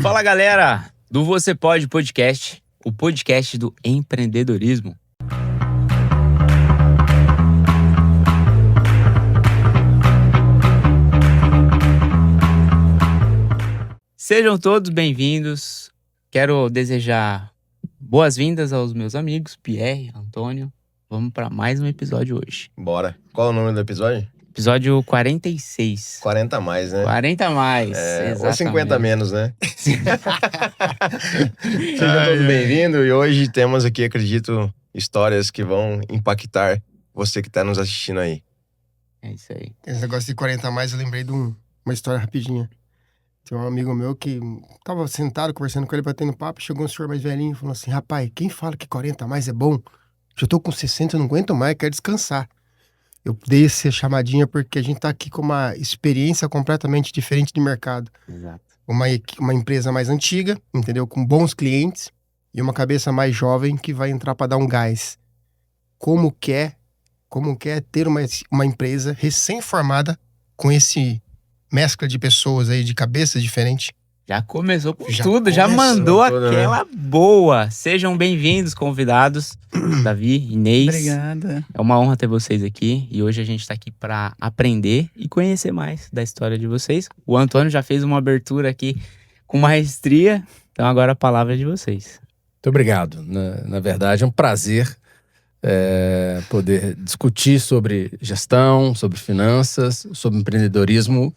Fala, galera do Você Pode Podcast, o podcast do empreendedorismo. Sejam todos bem-vindos. Quero desejar boas-vindas aos meus amigos, Pierre, Antônio. Vamos para mais um episódio hoje. Bora. Qual é o nome do episódio? Episódio 46. 40 a mais, né? 40 a mais, exatamente. Ou 50 a menos, né? Sejam todos bem-vindos. E hoje temos aqui, acredito, histórias que vão impactar você que está nos assistindo aí. É isso aí. Esse negócio de 40 a mais, eu lembrei de uma história rapidinha. Tem um amigo meu que tava sentado, conversando com ele, batendo papo, chegou um senhor mais velhinho e falou assim: rapaz, quem fala que 40 a mais é bom? Já tô com 60, eu não aguento mais, quero descansar. Eu dei essa chamadinha porque a gente tá aqui com uma experiência completamente diferente de mercado. Exato. Uma empresa mais antiga, entendeu? Com bons clientes e uma cabeça mais jovem que vai entrar para dar um gás. Como que é ter uma empresa recém-formada com esse mescla de pessoas aí, de cabeças diferentes? Já começou com Já tudo, já começou mandou tudo, aquela boa. Sejam bem-vindos, convidados. Davi, Inês. Obrigada. É uma honra ter vocês aqui. E hoje a gente tá aqui para aprender e conhecer mais da história de vocês. O Antônio já fez uma abertura aqui com maestria. Então agora a palavra é de vocês. Muito obrigado. Na verdade, é um prazer poder discutir sobre gestão, sobre finanças, sobre empreendedorismo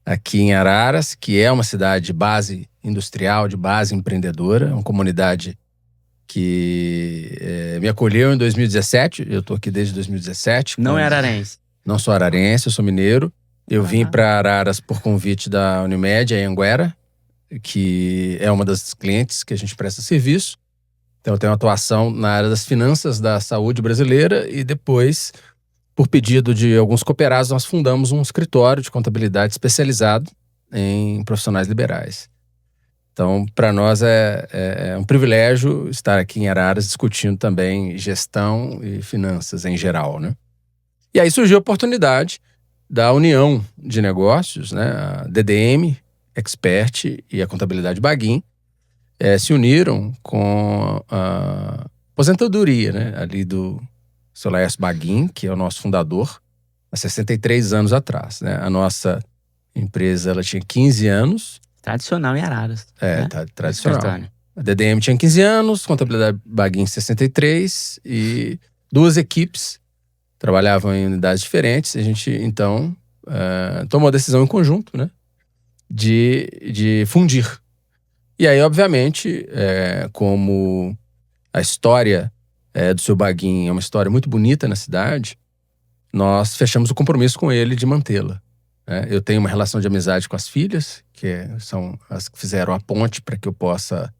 aqui em Araras, que é uma cidade de base industrial, de base empreendedora, uma comunidade que me acolheu em 2017. Eu estou aqui desde 2017. Não é ararense. Não sou ararense, eu sou mineiro. Eu vim para Araras por convite da Unimed, em Anguera, que é uma das clientes que a gente presta serviço. Então eu tenho atuação na área das finanças da saúde brasileira e depois, por pedido de alguns cooperados, nós fundamos um escritório de contabilidade especializado em profissionais liberais. Então, para nós é um privilégio estar aqui em Araras discutindo também gestão e finanças em geral, né? E aí surgiu a oportunidade da união de negócios, né? A DDM, Expert e a Contabilidade Baguin se uniram com a aposentadoria, né? Ali do Seu Laércio Baguin, que é o nosso fundador, há 63 anos atrás, né? A nossa empresa, ela tinha 15 anos. Tradicional em Araras. Tradicional. Escritório. A DDM tinha 15 anos, Contabilidade Baguin 63 e duas equipes trabalhavam em unidades diferentes. A gente, então, tomou a decisão em conjunto, né? De fundir. E aí, obviamente, como a história do Seu Baguin é uma história muito bonita na cidade, nós fechamos o compromisso com ele de mantê-la. Eu tenho uma relação de amizade com as filhas, que são as que fizeram a ponte para que eu possa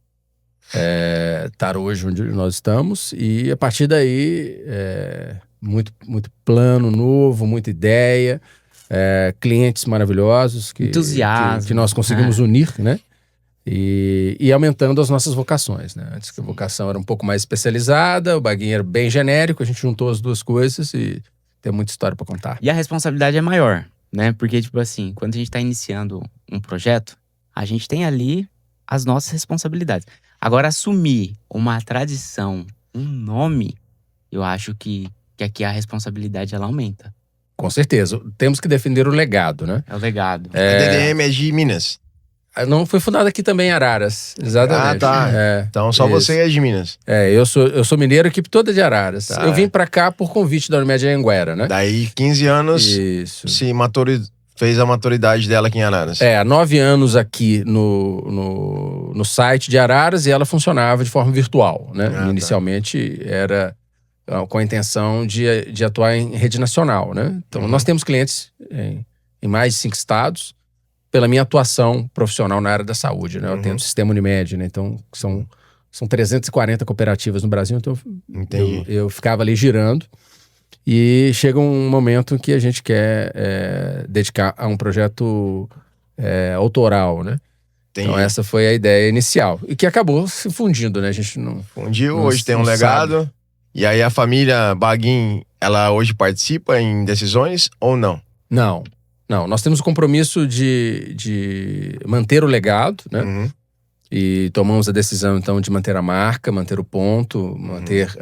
estar hoje onde nós estamos. E a partir daí, muito plano novo, muita ideia, clientes maravilhosos que nós conseguimos unir, né? E aumentando as nossas vocações, né? Antes que a vocação era um pouco mais especializada, o Baguin era bem genérico, a gente juntou as duas coisas e tem muita história para contar. E a responsabilidade é maior, né? Porque, tipo assim, quando a gente tá iniciando um projeto, a gente tem ali as nossas responsabilidades. Agora, assumir uma tradição, um nome, eu acho que aqui a responsabilidade, ela aumenta. Com certeza. Temos que defender o legado, né? É o legado. A DDM é de Minas. Não, foi fundada aqui também em Araras, exatamente. Ah, tá. Então só você é de Minas. Eu sou mineiro, a equipe toda de Araras. Tá. Eu vim pra cá por convite da Unimed em Anguera, né? Daí 15 anos Isso. fez a maturidade dela aqui em Araras. Há 9 anos aqui no site de Araras e ela funcionava de forma virtual, né? Inicialmente era com a intenção de atuar em rede nacional, né? Então nós temos clientes em mais de 5 estados. Pela minha atuação profissional na área da saúde, né? Eu tenho o sistema Unimed, né? Então, são 340 cooperativas no Brasil, então eu ficava ali girando. E chega um momento em que a gente quer dedicar a um projeto autoral, né? Então essa foi a ideia inicial. E que acabou se fundindo, né? A gente não... Fundiu, hoje tem um legado. Sabe. E aí a família Baguin, ela hoje participa em decisões ou não? Não, nós temos o compromisso de manter o legado, né? E tomamos a decisão, então, de manter a marca, manter o ponto, manter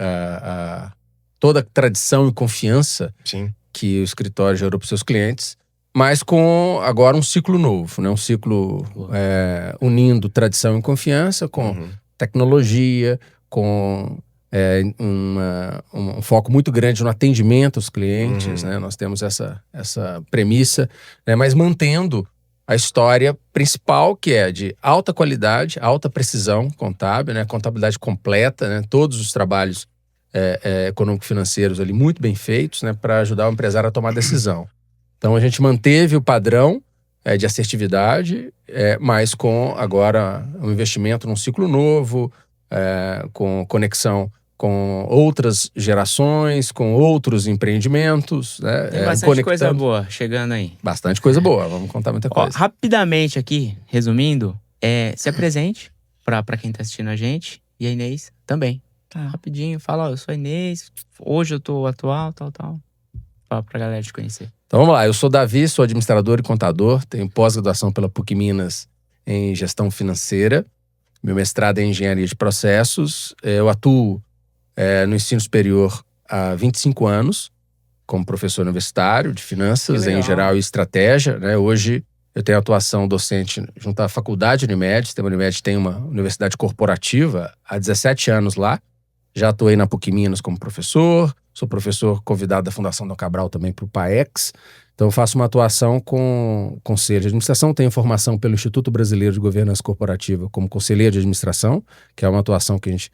toda a tradição e confiança Sim. que o escritório gerou para os seus clientes, mas com agora um ciclo novo, né? Um ciclo unindo tradição e confiança com tecnologia, com um foco muito grande no atendimento aos clientes, né? Nós temos essa premissa, né? Mas mantendo a história principal, que é de alta qualidade, alta precisão contábil, né? Contabilidade completa, né? Todos os trabalhos econômico-financeiros ali muito bem feitos, né? Para ajudar o empresário a tomar decisão. Então a gente manteve o padrão de assertividade, mas com agora um investimento num ciclo novo, com conexão com outras gerações, com outros empreendimentos, né? Tem bastante coisa boa chegando aí. Bastante coisa boa, vamos contar muita coisa. Rapidamente aqui, resumindo, se apresente para quem tá assistindo a gente, e a Inês também. Tá. Rapidinho, fala, eu sou a Inês, hoje eu tô atual, tal. Fala pra galera te conhecer. Então vamos lá, eu sou Davi, sou administrador e contador, tenho pós-graduação pela PUC Minas em gestão financeira, meu mestrado é em engenharia de processos, eu atuo no ensino superior há 25 anos, como professor universitário de finanças em geral e estratégia, né? Hoje eu tenho atuação docente junto à Faculdade Unimed. O Sistema Unimed tem uma universidade corporativa há 17 anos lá. Já atuei na PUC Minas como professor, sou professor convidado da Fundação Dom Cabral também para o PAEX. Então eu faço uma atuação com conselho de administração, tenho formação pelo Instituto Brasileiro de Governança Corporativa como conselheiro de administração, que é uma atuação que a gente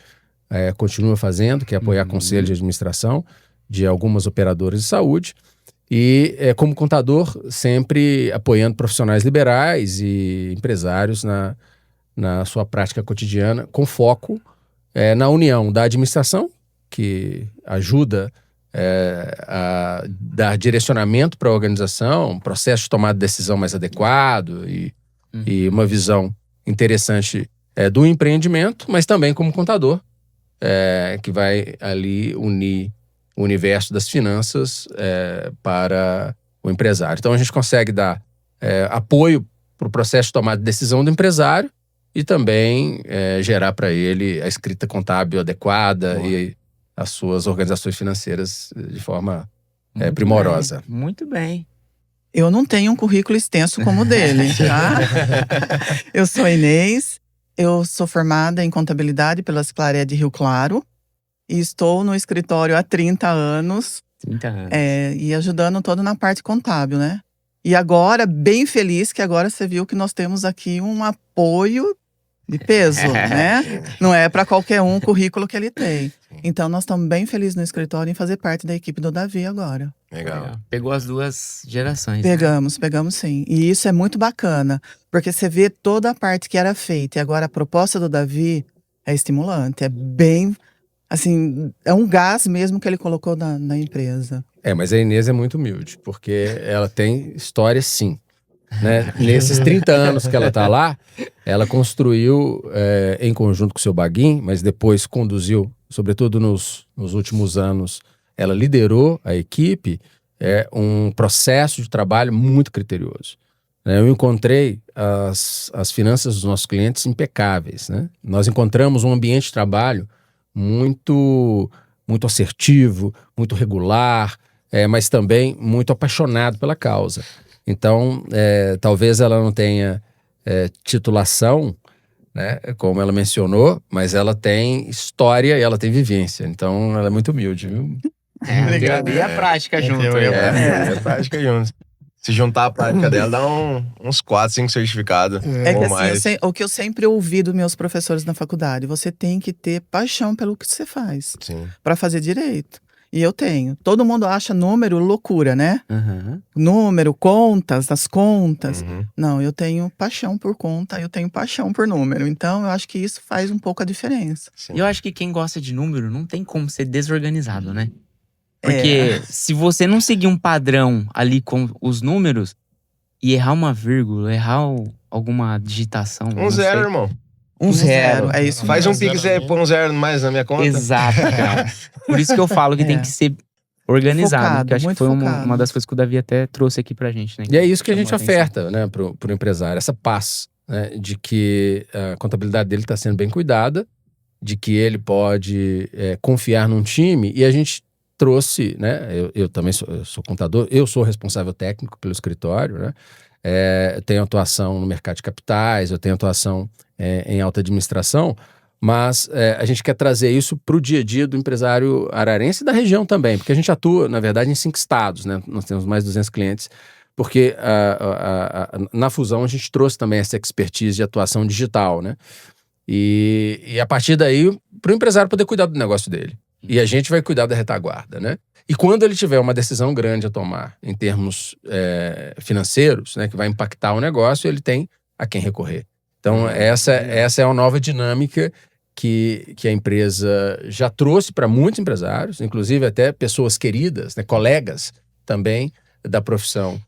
continua fazendo, que é apoiar conselho de administração de algumas operadoras de saúde. E como contador, sempre apoiando profissionais liberais e empresários na sua prática cotidiana, com foco na união da administração, que ajuda a dar direcionamento para a organização, um processo de tomada de decisão mais adequado e uma visão interessante do empreendimento, mas também como contador, que vai ali unir o universo das finanças para o empresário. Então a gente consegue dar apoio para o processo de tomada de decisão do empresário e também gerar para ele a escrita contábil adequada e as suas organizações financeiras de forma primorosa. Muito bem. Eu não tenho um currículo extenso como o dele, tá? Eu sou a Inês, eu sou formada em contabilidade pela Esclaré de Rio Claro e estou no escritório há 30 anos. 30 anos. E ajudando todo na parte contábil, né? E agora, bem feliz que agora você viu que nós temos aqui um apoio de peso, né? Não é para qualquer um o currículo que ele tem. Então, nós estamos bem felizes no escritório em fazer parte da equipe do Davi agora. Legal. Pegou as duas gerações. Pegamos sim. E isso é muito bacana, porque você vê toda a parte que era feita. E agora a proposta do Davi é estimulante, é bem, assim, é um gás mesmo que ele colocou na empresa. Mas a Inês é muito humilde, porque ela tem história sim. Né? Nesses 30 anos que ela está lá, ela construiu em conjunto com o seu Baguim, mas depois conduziu, sobretudo nos últimos anos, ela liderou a equipe, um processo de trabalho muito criterioso. Eu encontrei as finanças dos nossos clientes impecáveis, né? Nós encontramos um ambiente de trabalho muito assertivo, muito regular, mas também muito apaixonado pela causa. Então, talvez ela não tenha titulação, né, como ela mencionou, mas ela tem história e ela tem vivência. Então, ela é muito humilde, viu? E a prática junto. A prática junto. Se juntar a prática dela, dá uns 4, 5 certificados. Que assim, o que eu sempre ouvi dos meus professores na faculdade, você tem que ter paixão pelo que você faz. Sim. Para fazer direito. E eu tenho. Todo mundo acha número loucura, né? Uhum. Número, contas, as contas. Não, eu tenho paixão por conta, eu tenho paixão por número. Então, eu acho que isso faz um pouco a diferença. Sim. E eu acho que quem gosta de número não tem como ser desorganizado, né? Porque se você não seguir um padrão ali com os números e errar uma vírgula, errar alguma digitação. Um zero, irmão. Um zero. É isso Faz mesmo. um pix e põe um zero mais na minha conta. Exato, cara. Por isso que eu falo que tem que ser organizado. Focado, que eu acho que muito foi focado. uma das coisas que o Davi até trouxe aqui pra gente, né? E é isso que a gente Chamou atenção. oferta, né, pro empresário, essa paz. né, de que a contabilidade dele está sendo bem cuidada, de que ele pode confiar num time, e a gente trouxe, né, eu também eu sou contador, eu sou responsável técnico pelo escritório, né, eu tenho atuação no mercado de capitais, eu tenho atuação em alta administração, mas a gente quer trazer isso para o dia a dia do empresário ararense e da região também, porque a gente atua, na verdade, em 5 estados, né, nós temos mais de 200 clientes, porque na fusão a gente trouxe também essa expertise de atuação digital, né? E a partir daí, para o empresário poder cuidar do negócio dele. E a gente vai cuidar da retaguarda, né? E quando ele tiver uma decisão grande a tomar em termos financeiros, né, que vai impactar o negócio, ele tem a quem recorrer. Então, essa é uma nova dinâmica que a empresa já trouxe para muitos empresários, inclusive até pessoas queridas, né, colegas também da profissão.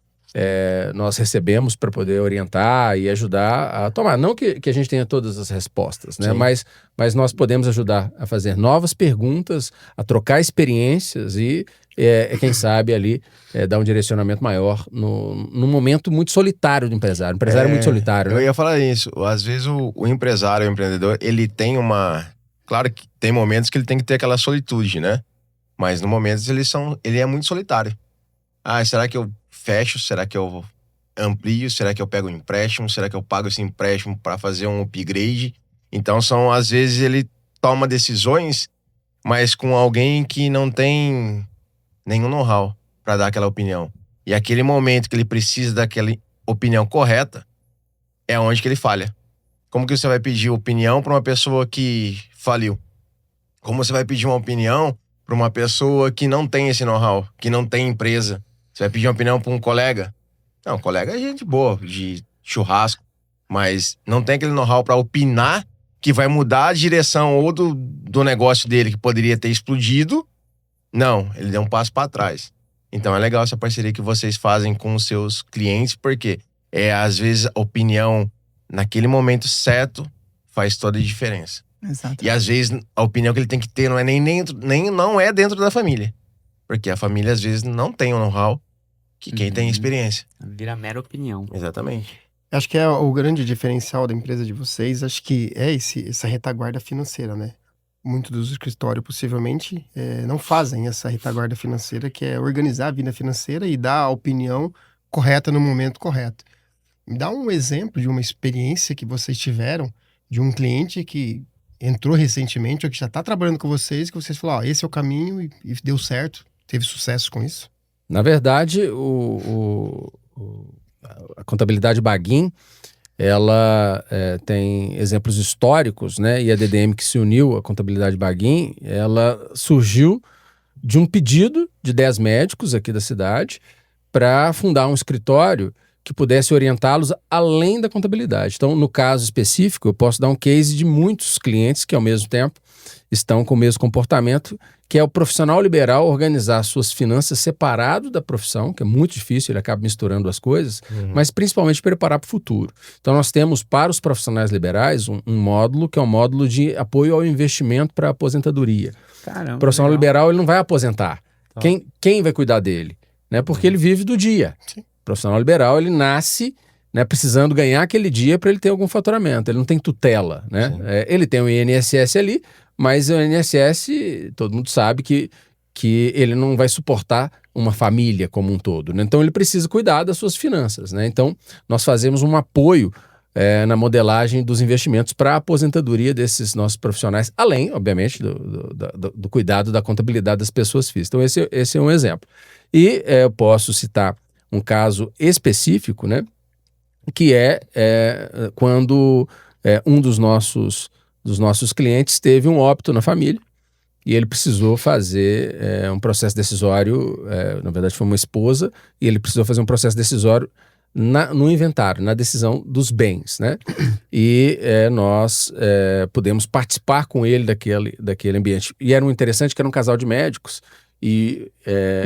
Nós recebemos para poder orientar e ajudar a tomar. Não que a gente tenha todas as respostas, né? Mas nós podemos ajudar a fazer novas perguntas, a trocar experiências e, quem sabe, ali dar um direcionamento maior num momento muito solitário do empresário. O empresário é muito solitário, né? Eu ia falar isso. Às vezes o empresário, o empreendedor, ele tem uma... Claro que tem momentos que ele tem que ter aquela solitude, né? Mas no momentos ele é muito solitário. Será que eu fecho? Será que eu amplio? Será que eu pego um empréstimo? Será que eu pago esse empréstimo para fazer um upgrade? Então, às vezes ele toma decisões, mas com alguém que não tem nenhum know-how para dar aquela opinião. E aquele momento que ele precisa daquela opinião correta é onde que ele falha. Como que você vai pedir opinião para uma pessoa que faliu? Como você vai pedir uma opinião para uma pessoa que não tem esse know-how, que não tem empresa? Você vai pedir uma opinião para um colega? Não, colega é gente boa, de churrasco, mas não tem aquele know-how para opinar que vai mudar a direção ou do negócio dele, que poderia ter explodido. Não, ele deu um passo para trás. Então é legal essa parceria que vocês fazem com os seus clientes, porque às vezes a opinião naquele momento certo faz toda a diferença. Exato. E às vezes a opinião que ele tem que ter não é não é dentro da família. Porque a família, às vezes, não tem o know-how que quem tem experiência. Vira mera opinião. Exatamente. Acho que é o grande diferencial da empresa de vocês, acho que é essa retaguarda financeira, né? Muitos dos escritórios, possivelmente, não fazem essa retaguarda financeira, que é organizar a vida financeira e dar a opinião correta no momento correto. Me dá um exemplo de uma experiência que vocês tiveram de um cliente que entrou recentemente ou que já está trabalhando com vocês, que vocês falaram, esse é o caminho e deu certo. Teve sucesso com isso? Na verdade, a contabilidade Baguin, ela tem exemplos históricos, né? E a DDM que se uniu à contabilidade Baguin, ela surgiu de um pedido de 10 médicos aqui da cidade para fundar um escritório que pudesse orientá-los além da contabilidade. Então, no caso específico, eu posso dar um case de muitos clientes que, ao mesmo tempo, estão com o mesmo comportamento, que é o profissional liberal organizar suas finanças separado da profissão, que é muito difícil, ele acaba misturando as coisas, mas principalmente preparar para o futuro. Então, nós temos para os profissionais liberais um módulo que é um módulo de apoio ao investimento para a aposentadoria. Caramba, o profissional liberal ele não vai aposentar. Quem vai cuidar dele? Né? Porque ele vive do dia. Sim. O profissional liberal, ele nasce, né, precisando ganhar aquele dia para ele ter algum faturamento. Ele não tem tutela, né? Ele tem o INSS ali, mas o INSS, todo mundo sabe que ele não vai suportar uma família como um todo, né? Então ele precisa cuidar das suas finanças, né? Então nós fazemos um apoio na modelagem dos investimentos para a aposentadoria desses nossos profissionais, além, obviamente, do cuidado da contabilidade das pessoas físicas. Então esse é um exemplo. E eu posso citar um caso específico, né? Que quando um dos nossos clientes teve um óbito na família e ele precisou fazer um processo decisório, na verdade foi uma esposa, e ele precisou fazer um processo decisório no inventário, na decisão dos bens, né? E nós pudemos participar com ele daquele ambiente. E era interessante que era um casal de médicos e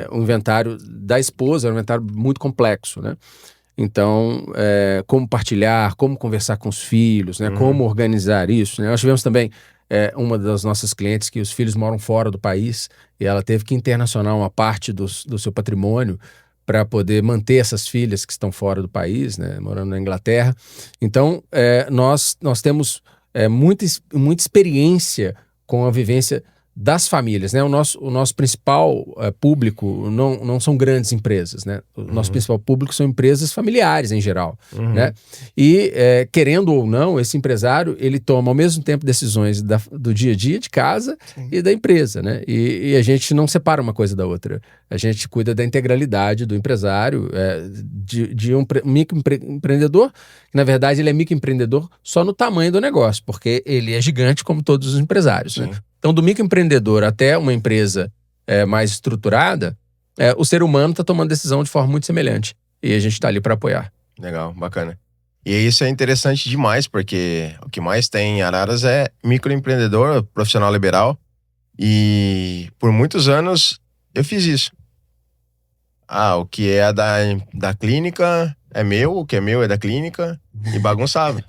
o inventário da esposa era um inventário muito complexo, né? Então, como partilhar, como conversar com os filhos, né? Como organizar isso, né? Nós tivemos também uma das nossas clientes que os filhos moram fora do país e ela teve que internacionar uma parte do seu patrimônio para poder manter essas filhas que estão fora do país, né, morando na Inglaterra. Então, nós temos muita experiência com a vivência das famílias, né? O nosso principal público não são grandes empresas, né? O nosso principal público são empresas familiares em geral, né? E querendo ou não, esse empresário ele toma ao mesmo tempo decisões do dia a dia de casa e da empresa, né? E a gente não separa uma coisa da outra. A gente cuida da integralidade do empresário, de um microempreendedor, que na verdade ele é microempreendedor só no tamanho do negócio, porque ele é gigante como todos os empresários, né? Então, do microempreendedor até uma empresa mais estruturada, o ser humano está tomando decisão de forma muito semelhante. E a gente está ali para apoiar. Legal, bacana. E isso é interessante demais, porque o que mais tem em Araras é microempreendedor, profissional liberal. E por muitos anos eu fiz isso. O que é da clínica é meu, o que é meu é da clínica, e bagunçava.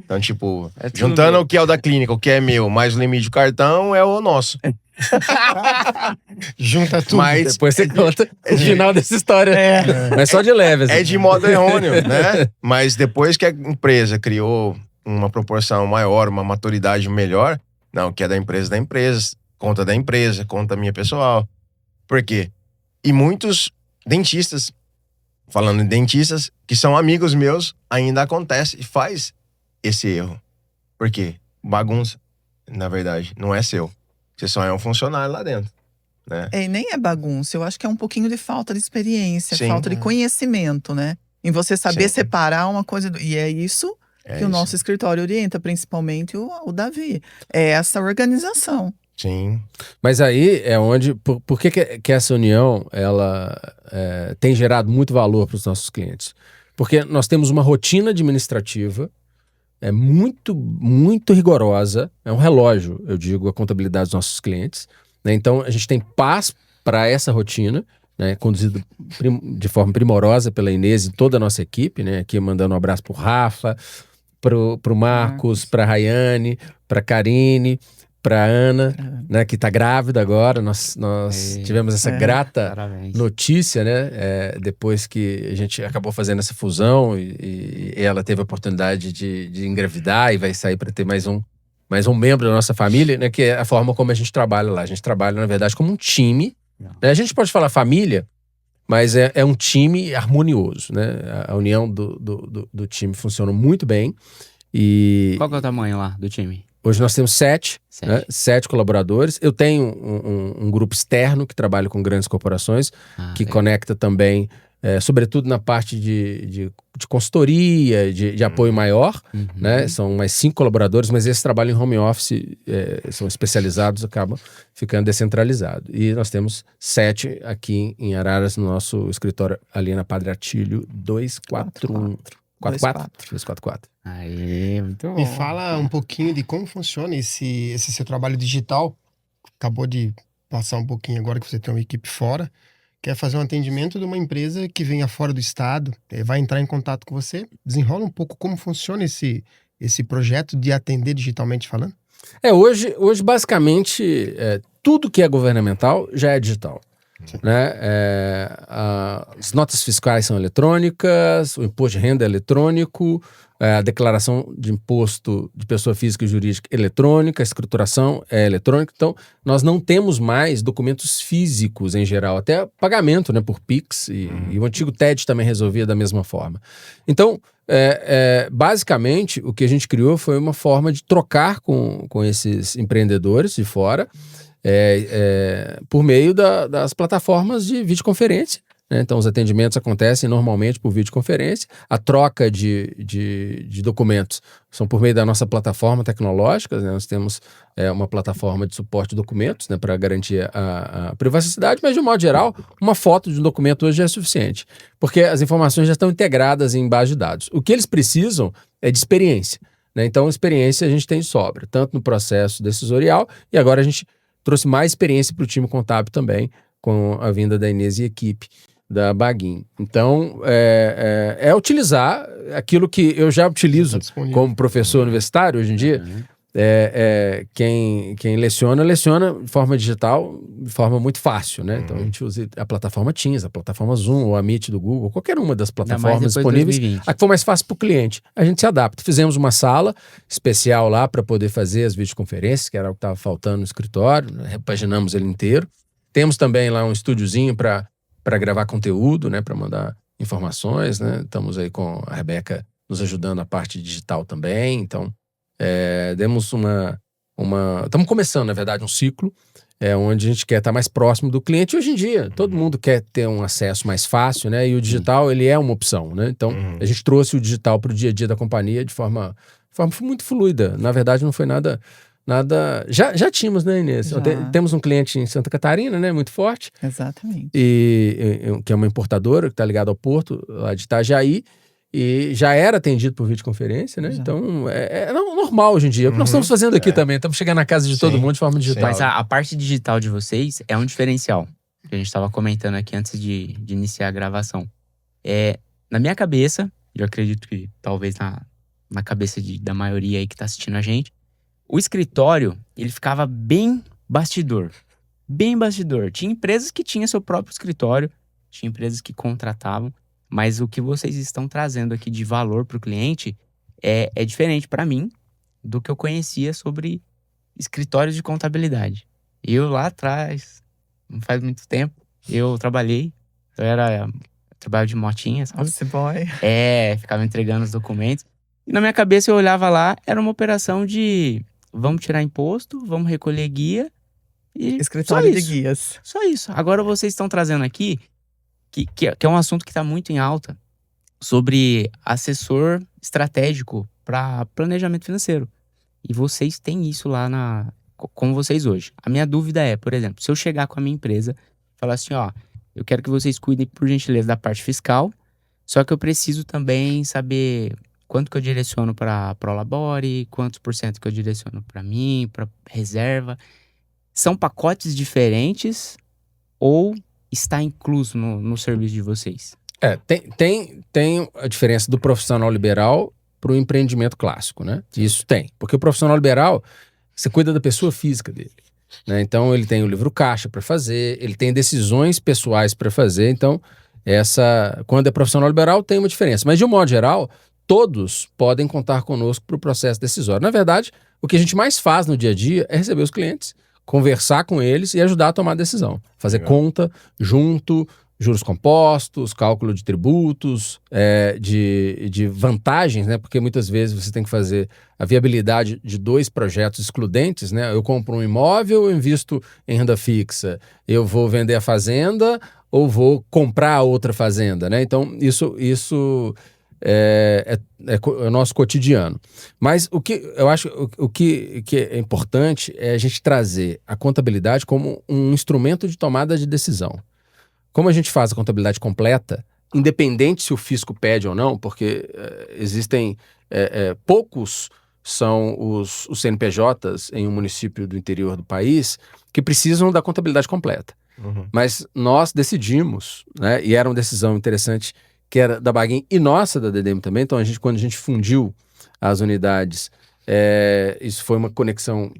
Então, tipo, juntando o que é o da clínica, o que é meu, mais o limite do cartão, é o nosso. Junta tudo. Mas depois você conta o final dessa história. Mas só de leve. Assim. É de modo errôneo, né? Mas depois que a empresa criou uma proporção maior, uma maturidade melhor, não, o que é da empresa, conta da empresa, conta minha pessoal. Por quê? E muitos dentistas, falando em dentistas, que são amigos meus, ainda acontece e faz esse erro. Por quê? Bagunça, na verdade, não é seu. Você só é um funcionário lá dentro, né? E nem é bagunça, eu acho que é um pouquinho de falta de experiência, Sim. falta de conhecimento, né? Em você saber Sim. separar uma coisa E é isso que o nosso escritório orienta, principalmente o Davi. É essa organização. Sim. Mas aí é onde... Por que essa união, ela tem gerado muito valor para os nossos clientes? Porque nós temos uma rotina administrativa muito, muito rigorosa. É um relógio, eu digo, a contabilidade dos nossos clientes. Né? Então, a gente tem paz para essa rotina, né? Conduzido de forma primorosa pela Inês e toda a nossa equipe. Né? Aqui mandando um abraço para o Rafa, para o Marcos, para a Rayane, para a Karine, para a Ana, né? Que está grávida agora. Nós tivemos essa grata notícia, né? Depois que a gente acabou fazendo essa fusão e ela teve a oportunidade de engravidar e vai sair para ter mais um membro da nossa família, né? Que é a forma como a gente trabalha lá. A gente trabalha, na verdade, como um time. Né? A gente pode falar família, mas é um time harmonioso, né? A união do time funciona muito bem. E Qual que é o tamanho lá do time? hoje nós temos 7 colaboradores. Eu tenho um grupo externo que trabalha com grandes corporações, que conecta também, sobretudo na parte de consultoria, de apoio maior. Né? São mais 5 colaboradores, mas esses trabalham em home office, são especializados, acabam ficando descentralizados. E nós temos 7 aqui em Araras, no nosso escritório ali na Padre Atílio 241. 244. Aí, muito bom. Me fala um pouquinho de como funciona esse seu trabalho digital. Acabou de passar um pouquinho agora que você tem uma equipe fora. Quer fazer um atendimento de uma empresa que venha fora do estado, vai entrar em contato com você. Desenrola um pouco como funciona esse projeto de atender digitalmente falando. Hoje basicamente, tudo que é governamental já é digital. Né? As notas fiscais são eletrônicas, o imposto de renda é eletrônico, a declaração de imposto de pessoa física e jurídica é eletrônica, a escrituração é eletrônica. Então, nós não temos mais documentos físicos em geral, até pagamento, né, por Pix, e o antigo TED também resolvia da mesma forma. Então, basicamente, o que a gente criou foi uma forma de trocar com esses empreendedores de fora, por meio das plataformas de videoconferência. Né? Então, os atendimentos acontecem normalmente por videoconferência. A troca de documentos são por meio da nossa plataforma tecnológica. Né? Nós temos uma plataforma de suporte de documentos, né, para garantir a privacidade, mas, de um modo geral, uma foto de um documento hoje já é suficiente, porque as informações já estão integradas em base de dados. O que eles precisam é de experiência. Né? Então, experiência a gente tem de sobra, tanto no processo decisorial, e agora a gente trouxe mais experiência para o time contábil também, com a vinda da Inês e equipe da Baguin. Então, utilizar aquilo que eu já utilizo como professor universitário hoje em dia, quem leciona de forma digital, de forma muito fácil, né? Então a gente usa a plataforma Teams, a plataforma Zoom, ou a Meet do Google, qualquer uma das plataformas disponíveis, a que for mais fácil para o cliente. A gente se adapta. Fizemos uma sala especial lá para poder fazer as videoconferências, que era o que estava faltando no escritório, né? Repaginamos ele inteiro. Temos também lá um estúdiozinho para gravar conteúdo, né? Para mandar informações, né? Estamos aí com a Rebeca nos ajudando a parte digital também, então demos estamos começando, na verdade, um ciclo onde a gente quer estar mais próximo do cliente. Hoje em dia, todo mundo quer ter um acesso mais fácil, né? E o digital, ele é uma opção, né? Então, a gente trouxe o digital para o dia a dia da companhia de forma muito fluida. Na verdade, não foi nada... Já tínhamos, né, Inês? Temos um cliente em Santa Catarina, né? Muito forte. Exatamente. Que é uma importadora que está ligada ao porto lá de Itajaí. E já era atendido por videoconferência, né? Já. Então, é normal hoje em dia. Nós estamos fazendo aqui também. Estamos chegando na casa de todo mundo de forma digital. Mas a parte digital de vocês é um diferencial. Que a gente estava comentando aqui antes de iniciar a gravação. Na minha cabeça, eu acredito que talvez na cabeça da maioria aí que está assistindo a gente, o escritório, ele ficava bem bastidor. Bem bastidor. Tinha empresas que tinham seu próprio escritório. Tinha empresas que contratavam. Mas o que vocês estão trazendo aqui de valor para o cliente é diferente para mim do que eu conhecia sobre escritórios de contabilidade. Eu lá atrás, não faz muito tempo, eu trabalhei. Trabalho de motinha, sabe? Office boy. Ficava entregando os documentos. E na minha cabeça eu olhava lá, era uma operação de vamos tirar imposto, vamos recolher guia e escritório de guias. Só isso. Agora vocês estão trazendo aqui que é um assunto que está muito em alta, sobre assessor estratégico para planejamento financeiro. E vocês têm isso lá com vocês hoje. A minha dúvida é, por exemplo, se eu chegar com a minha empresa e falar assim, eu quero que vocês cuidem, por gentileza, da parte fiscal, só que eu preciso também saber quanto que eu direciono para Prolabore, quantos % que eu direciono para mim, para reserva. São pacotes diferentes ou está incluso no serviço de vocês? Tem a diferença do profissional liberal para o empreendimento clássico, né? Isso tem. Porque o profissional liberal, você cuida da pessoa física dele, né? Então, ele tem o livro caixa para fazer, ele tem decisões pessoais para fazer. Então, quando é profissional liberal, tem uma diferença. Mas, de um modo geral, todos podem contar conosco para o processo decisório. Na verdade, o que a gente mais faz no dia a dia é receber os clientes, conversar com eles e ajudar a tomar a decisão. Fazer conta junto, juros compostos, cálculo de tributos, de vantagens, né? Porque muitas vezes você tem que fazer a viabilidade de 2 projetos excludentes, né? Eu compro um imóvel, eu invisto em renda fixa. Eu vou vender a fazenda ou vou comprar outra fazenda, né? Então, isso é o nosso cotidiano. Mas eu acho o que é importante é a gente trazer a contabilidade como um instrumento de tomada de decisão. Como a gente faz a contabilidade completa, independente se o fisco pede ou não, porque existem poucos são os CNPJs em um município do interior do país que precisam da contabilidade completa. Mas nós decidimos, né, e era uma decisão interessante, que era da Baguin e nossa da DDM também. Então, quando a gente fundiu as unidades, isso foi uma conexão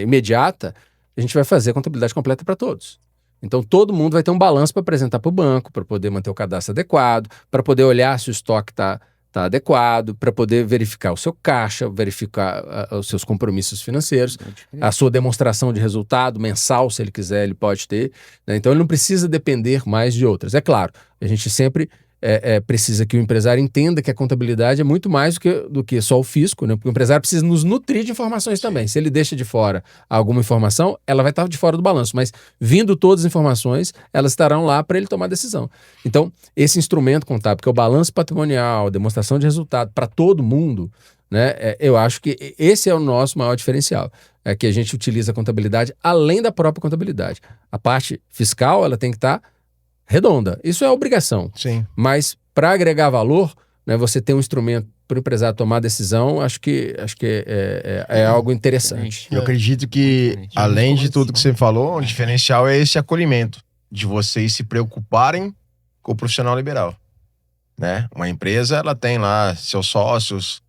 imediata, a gente vai fazer a contabilidade completa para todos. Então, todo mundo vai ter um balanço para apresentar para o banco, para poder manter o cadastro adequado, para poder olhar se o estoque está adequado, para poder verificar o seu caixa, verificar os seus compromissos financeiros, a sua demonstração de resultado mensal, se ele quiser, ele pode ter, né? Então, ele não precisa depender mais de outras. É claro, a gente sempre precisa que o empresário entenda que a contabilidade é muito mais do que só o fisco, né? Porque o empresário precisa nos nutrir de informações também. Se ele deixa de fora alguma informação, ela vai estar de fora do balanço, mas vindo todas as informações, elas estarão lá para ele tomar decisão. Então, esse instrumento contábil, que é o balanço patrimonial, demonstração de resultado para todo mundo, né? Eu acho que esse é o nosso maior diferencial, é que a gente utiliza a contabilidade além da própria contabilidade. A parte fiscal, ela tem que estar redonda. Isso é obrigação. Sim. Mas para agregar valor, né, você ter um instrumento para o empresário tomar decisão, acho que é algo interessante. Eu acredito que, além de tudo que você falou, o diferencial é esse acolhimento, de vocês se preocuparem com o profissional liberal, né? Uma empresa, ela tem lá seus sócios,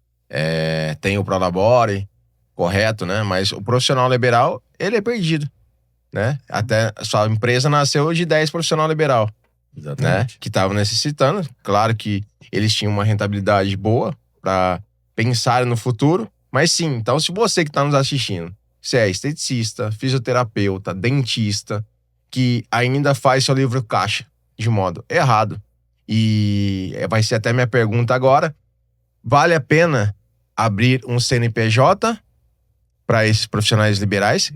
tem o Prolabore, correto, né? Mas o profissional liberal, ele é perdido, né? Até a sua empresa nasceu de 10 profissional liberal, né? Exatamente. Que estavam necessitando. Claro que eles tinham uma rentabilidade boa para pensar no futuro, mas sim, então se você que está nos assistindo, você é esteticista, fisioterapeuta, dentista, que ainda faz seu livro caixa de modo errado, e vai ser até minha pergunta agora, vale a pena abrir um CNPJ para esses profissionais liberais?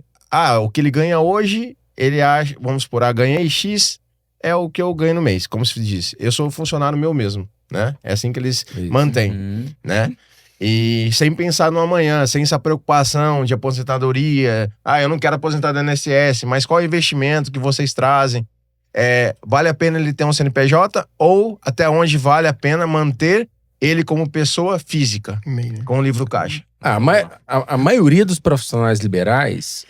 O que ele ganha hoje, ele acha, vamos supor, ganhei X, é o que eu ganho no mês, como se diz. Eu sou funcionário meu mesmo, né? É assim que eles mantêm, né? E sem pensar no amanhã, sem essa preocupação de aposentadoria. Eu não quero aposentar do INSS, mas qual é o investimento que vocês trazem? Vale a pena ele ter um CNPJ ou até onde vale a pena manter ele como pessoa física, com o livro caixa? A maioria dos profissionais liberais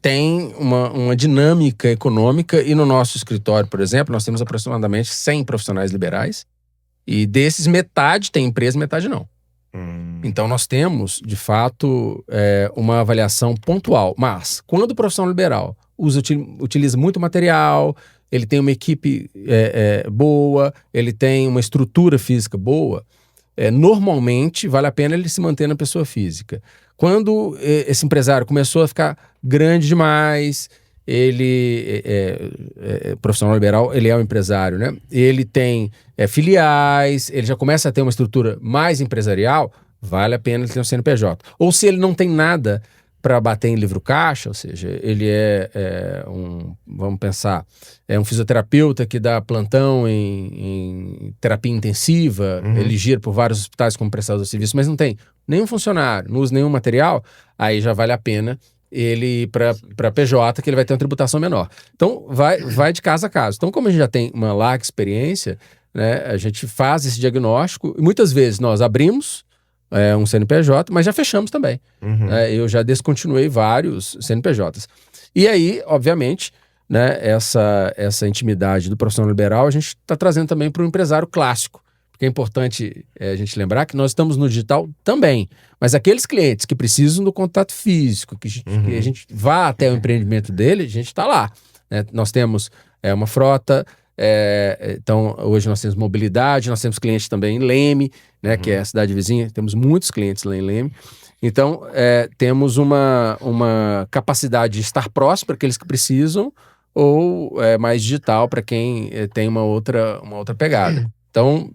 tem uma dinâmica econômica, e no nosso escritório, por exemplo, nós temos aproximadamente 100 profissionais liberais, e desses metade tem empresa, metade não. Então nós temos, de fato, uma avaliação pontual. Mas quando o profissional liberal utiliza muito material, ele tem uma equipe boa, ele tem uma estrutura física boa, normalmente vale a pena ele se manter na pessoa física. Quando esse empresário começou a ficar grande demais, ele profissional liberal, ele é um empresário, né? Ele tem filiais, ele já começa a ter uma estrutura mais empresarial, vale a pena ele ter um CNPJ. Ou se ele não tem nada para bater em livro caixa, ou seja, ele vamos pensar, um fisioterapeuta que dá plantão em terapia intensiva, ele gira por vários hospitais como prestador de serviço, mas não tem nenhum funcionário, não usa nenhum material, aí já vale a pena ele ir para PJ, que ele vai ter uma tributação menor. Então, vai de caso a caso. Então, como a gente já tem uma larga experiência, né, a gente faz esse diagnóstico, e muitas vezes nós abrimos um CNPJ, mas já fechamos também. Eu já descontinuei vários CNPJs. E aí, obviamente, né, essa intimidade do profissional liberal a gente está trazendo também para o empresário clássico. Porque é importante a gente lembrar que nós estamos no digital também. Mas aqueles clientes que precisam do contato físico, que a gente vá até o empreendimento dele, a gente está lá, né? Nós temos uma frota, então hoje nós temos mobilidade, nós temos clientes também em Leme, né, que é a cidade vizinha, temos muitos clientes lá em Leme. Então temos uma capacidade de estar próximo para aqueles que precisam, ou mais digital para quem tem uma outra pegada. Então,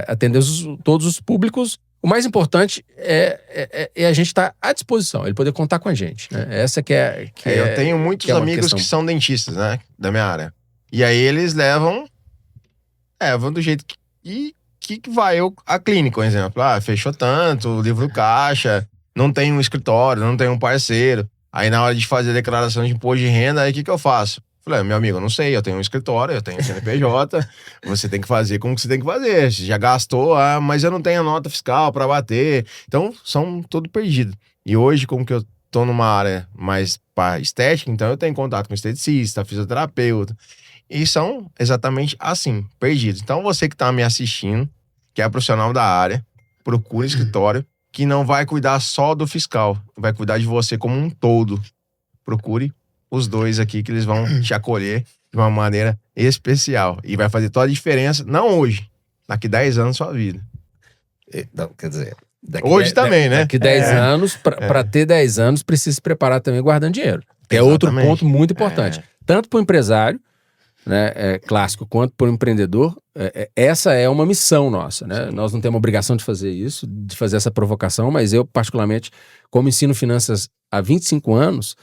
atendemos todos os públicos. O mais importante é a gente estar à disposição, ele poder contar com a gente, né? Essa que é eu tenho muitos amigos que são dentistas, né? Da minha área. E aí eles levam do jeito que vai. A clínica, por exemplo. Fechou tanto, livro caixa, não tem um escritório, não tem um parceiro. Aí na hora de fazer a declaração de imposto de renda, aí o que eu faço? Falei, meu amigo, eu não sei, eu tenho um escritório, eu tenho CNPJ, você tem que fazer como que você tem que fazer. Você já gastou, mas eu não tenho a nota fiscal para bater. Então, são tudo perdido. E hoje, como que eu tô numa área mais para estética, então eu tenho contato com esteticista, fisioterapeuta. E são exatamente assim, perdidos. Então, você que tá me assistindo, que é profissional da área, procure escritório que não vai cuidar só do fiscal, vai cuidar de você como um todo. Procure os dois aqui, que eles vão te acolher de uma maneira especial. E vai fazer toda a diferença, não hoje, daqui 10 anos da sua vida. Não, quer dizer... Hoje também, né? Daqui 10 anos, para ter 10 anos, precisa se preparar também guardando dinheiro. Que é outro ponto muito importante. Tanto para o empresário, né, clássico, quanto para o empreendedor, essa é uma missão nossa, né? Sim. Nós não temos obrigação de fazer isso, de fazer essa provocação, mas eu, particularmente, como ensino finanças há 25 anos,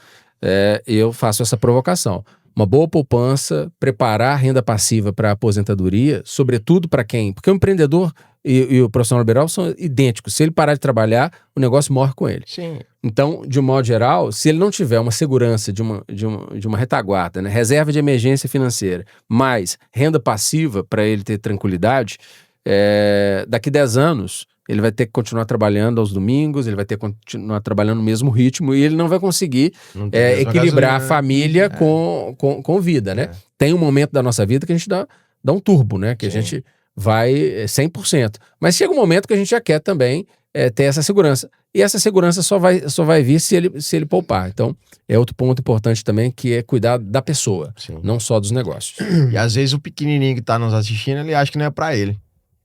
eu faço essa provocação. Uma boa poupança, preparar a renda passiva para a aposentadoria, sobretudo para quem? Porque o empreendedor e o profissional liberal são idênticos. Se ele parar de trabalhar, o negócio morre com ele. Sim. Então, de um modo geral, se ele não tiver uma segurança de uma retaguarda, né, reserva de emergência financeira, mais renda passiva para ele ter tranquilidade, daqui 10 anos ele vai ter que continuar trabalhando aos domingos, ele vai ter que continuar trabalhando no mesmo ritmo e ele não vai conseguir equilibrar a família com vida, né? Tem um momento da nossa vida que a gente dá um turbo, né? Que a gente vai 100%. Mas chega um momento que a gente já quer também ter essa segurança. E essa segurança só vai vir se ele poupar. Então, é outro ponto importante também, que é cuidar da pessoa, Sim. não só dos negócios. E às vezes o pequenininho que tá nos assistindo, ele acha que não é pra ele.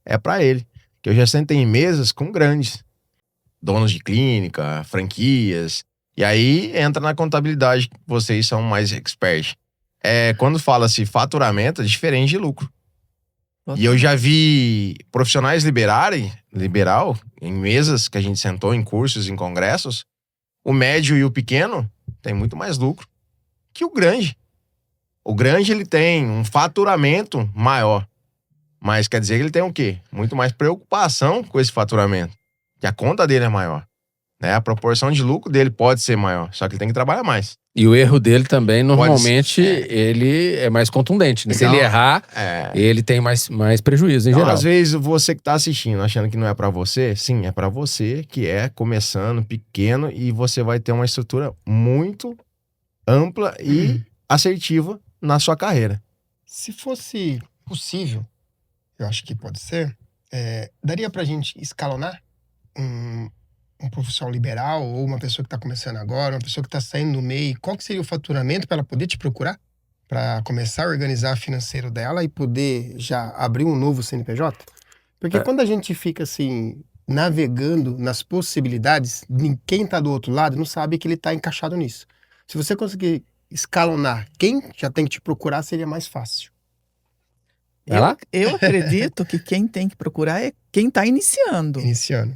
É pra ele. Que eu já sentei em mesas com grandes. Donos de clínica, franquias. E aí entra na contabilidade, vocês são mais experts. Quando fala-se faturamento, é diferente de lucro. E eu já vi profissionais liberal, em mesas que a gente sentou, em cursos, em congressos, o médio e o pequeno tem muito mais lucro que o grande. O grande, ele tem um faturamento maior. Mas quer dizer que ele tem o quê? Muito mais preocupação com esse faturamento. Que a conta dele é maior. Né? A proporção de lucro dele pode ser maior. Só que ele tem que trabalhar mais. E o erro dele também, normalmente, ele é mais contundente. Né? Se ele errar, ele tem mais prejuízo em então, geral. às vezes, você que tá assistindo, achando que não é pra você, sim, é pra você que é começando pequeno e você vai ter uma estrutura muito ampla e assertiva na sua carreira. Se fosse possível, eu acho que pode ser, daria pra gente escalonar um profissional liberal ou uma pessoa que está começando agora, uma pessoa que está saindo do MEI, qual que seria o faturamento para ela poder te procurar? Para começar a organizar o financeiro dela e poder já abrir um novo CNPJ? Porque quando a gente fica assim, navegando nas possibilidades, quem está do outro lado não sabe que ele está encaixado nisso. Se você conseguir escalonar quem já tem que te procurar, seria mais fácil. Eu acredito que quem tem que procurar é quem está iniciando.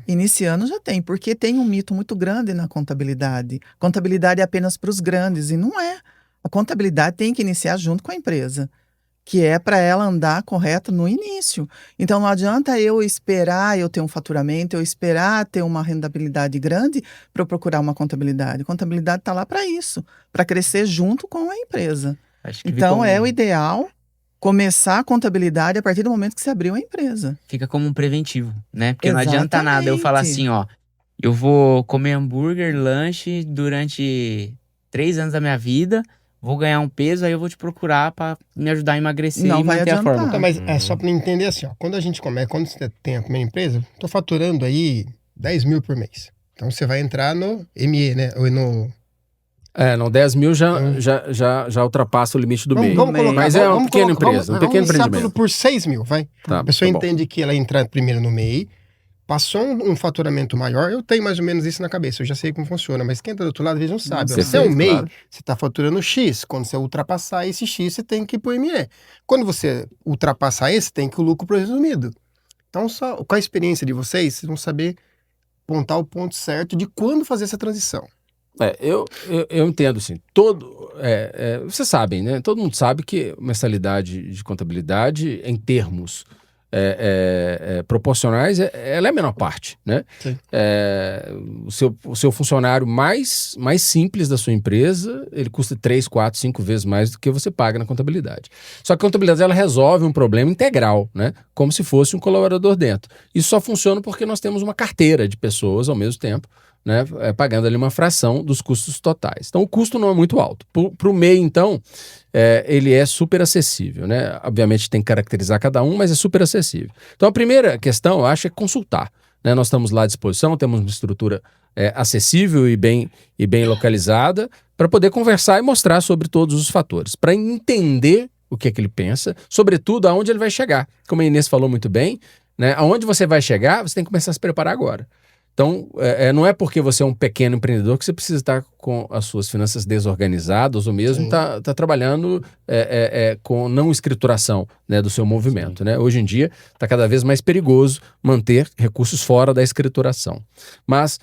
Iniciando já tem, porque tem um mito muito grande na contabilidade. Contabilidade é apenas para os grandes, e não é. A contabilidade tem que iniciar junto com a empresa, que é para ela andar correta no início. Então não adianta eu esperar eu ter um faturamento, eu esperar ter uma rentabilidade grande para eu procurar uma contabilidade. A contabilidade está lá para isso, para crescer junto com a empresa. Então é o ideal começar a contabilidade a partir do momento que você abriu a empresa. Fica como um preventivo, né? Porque não adianta nada eu falar assim, ó, eu vou comer hambúrguer, lanche durante 3 anos da minha vida, vou ganhar um peso, aí eu vou te procurar pra me ajudar a emagrecer e manter a forma. Então, mas é só pra entender assim, ó, quando você tem a primeira empresa, tô faturando aí 10 mil por mês. Então você vai entrar no ME, né? Ou no... não, 10 mil já ultrapassa o limite do MEI. Mas é uma pequena empresa, um pequeno empreendimento. Vamos por 6 mil, vai. Tá, a pessoa tá entende que ela entra primeiro no MEI, passou um faturamento maior, eu tenho mais ou menos isso na cabeça, eu já sei como funciona, mas quem tá do outro lado, às vezes não sabe. Você é um MEI, você tá faturando X, quando você ultrapassar esse X, você tem que ir pro ME. Quando você ultrapassar esse, tem que ir o lucro presumido. Então, só com a experiência de vocês vão saber apontar o ponto certo de quando fazer essa transição. Eu entendo, assim, vocês sabem, né? Todo mundo sabe que mensalidade de contabilidade, em termos proporcionais, ela é a menor parte, né? O seu funcionário mais simples da sua empresa, ele custa 3, 4, 5 vezes mais do que você paga na contabilidade. Só que a contabilidade, ela resolve um problema integral, né? Como se fosse um colaborador dentro. Isso só funciona porque nós temos uma carteira de pessoas ao mesmo tempo, né, pagando ali uma fração dos custos totais. Então, o custo não é muito alto. Para o MEI, então, ele é super acessível, né? Obviamente, tem que caracterizar cada um, mas é super acessível. Então, a primeira questão, eu acho, é consultar. Né? Nós estamos lá à disposição, temos uma estrutura acessível e bem localizada para poder conversar e mostrar sobre todos os fatores, para entender o que é que ele pensa, sobretudo aonde ele vai chegar. Como a Inês falou muito bem, né? Aonde você vai chegar, você tem que começar a se preparar agora. Então, não é porque você é um pequeno empreendedor que você precisa estar com as suas finanças desorganizadas ou mesmo estar trabalhando com não escrituração, né, do seu movimento. Né? Hoje em dia, está cada vez mais perigoso manter recursos fora da escrituração. Mas,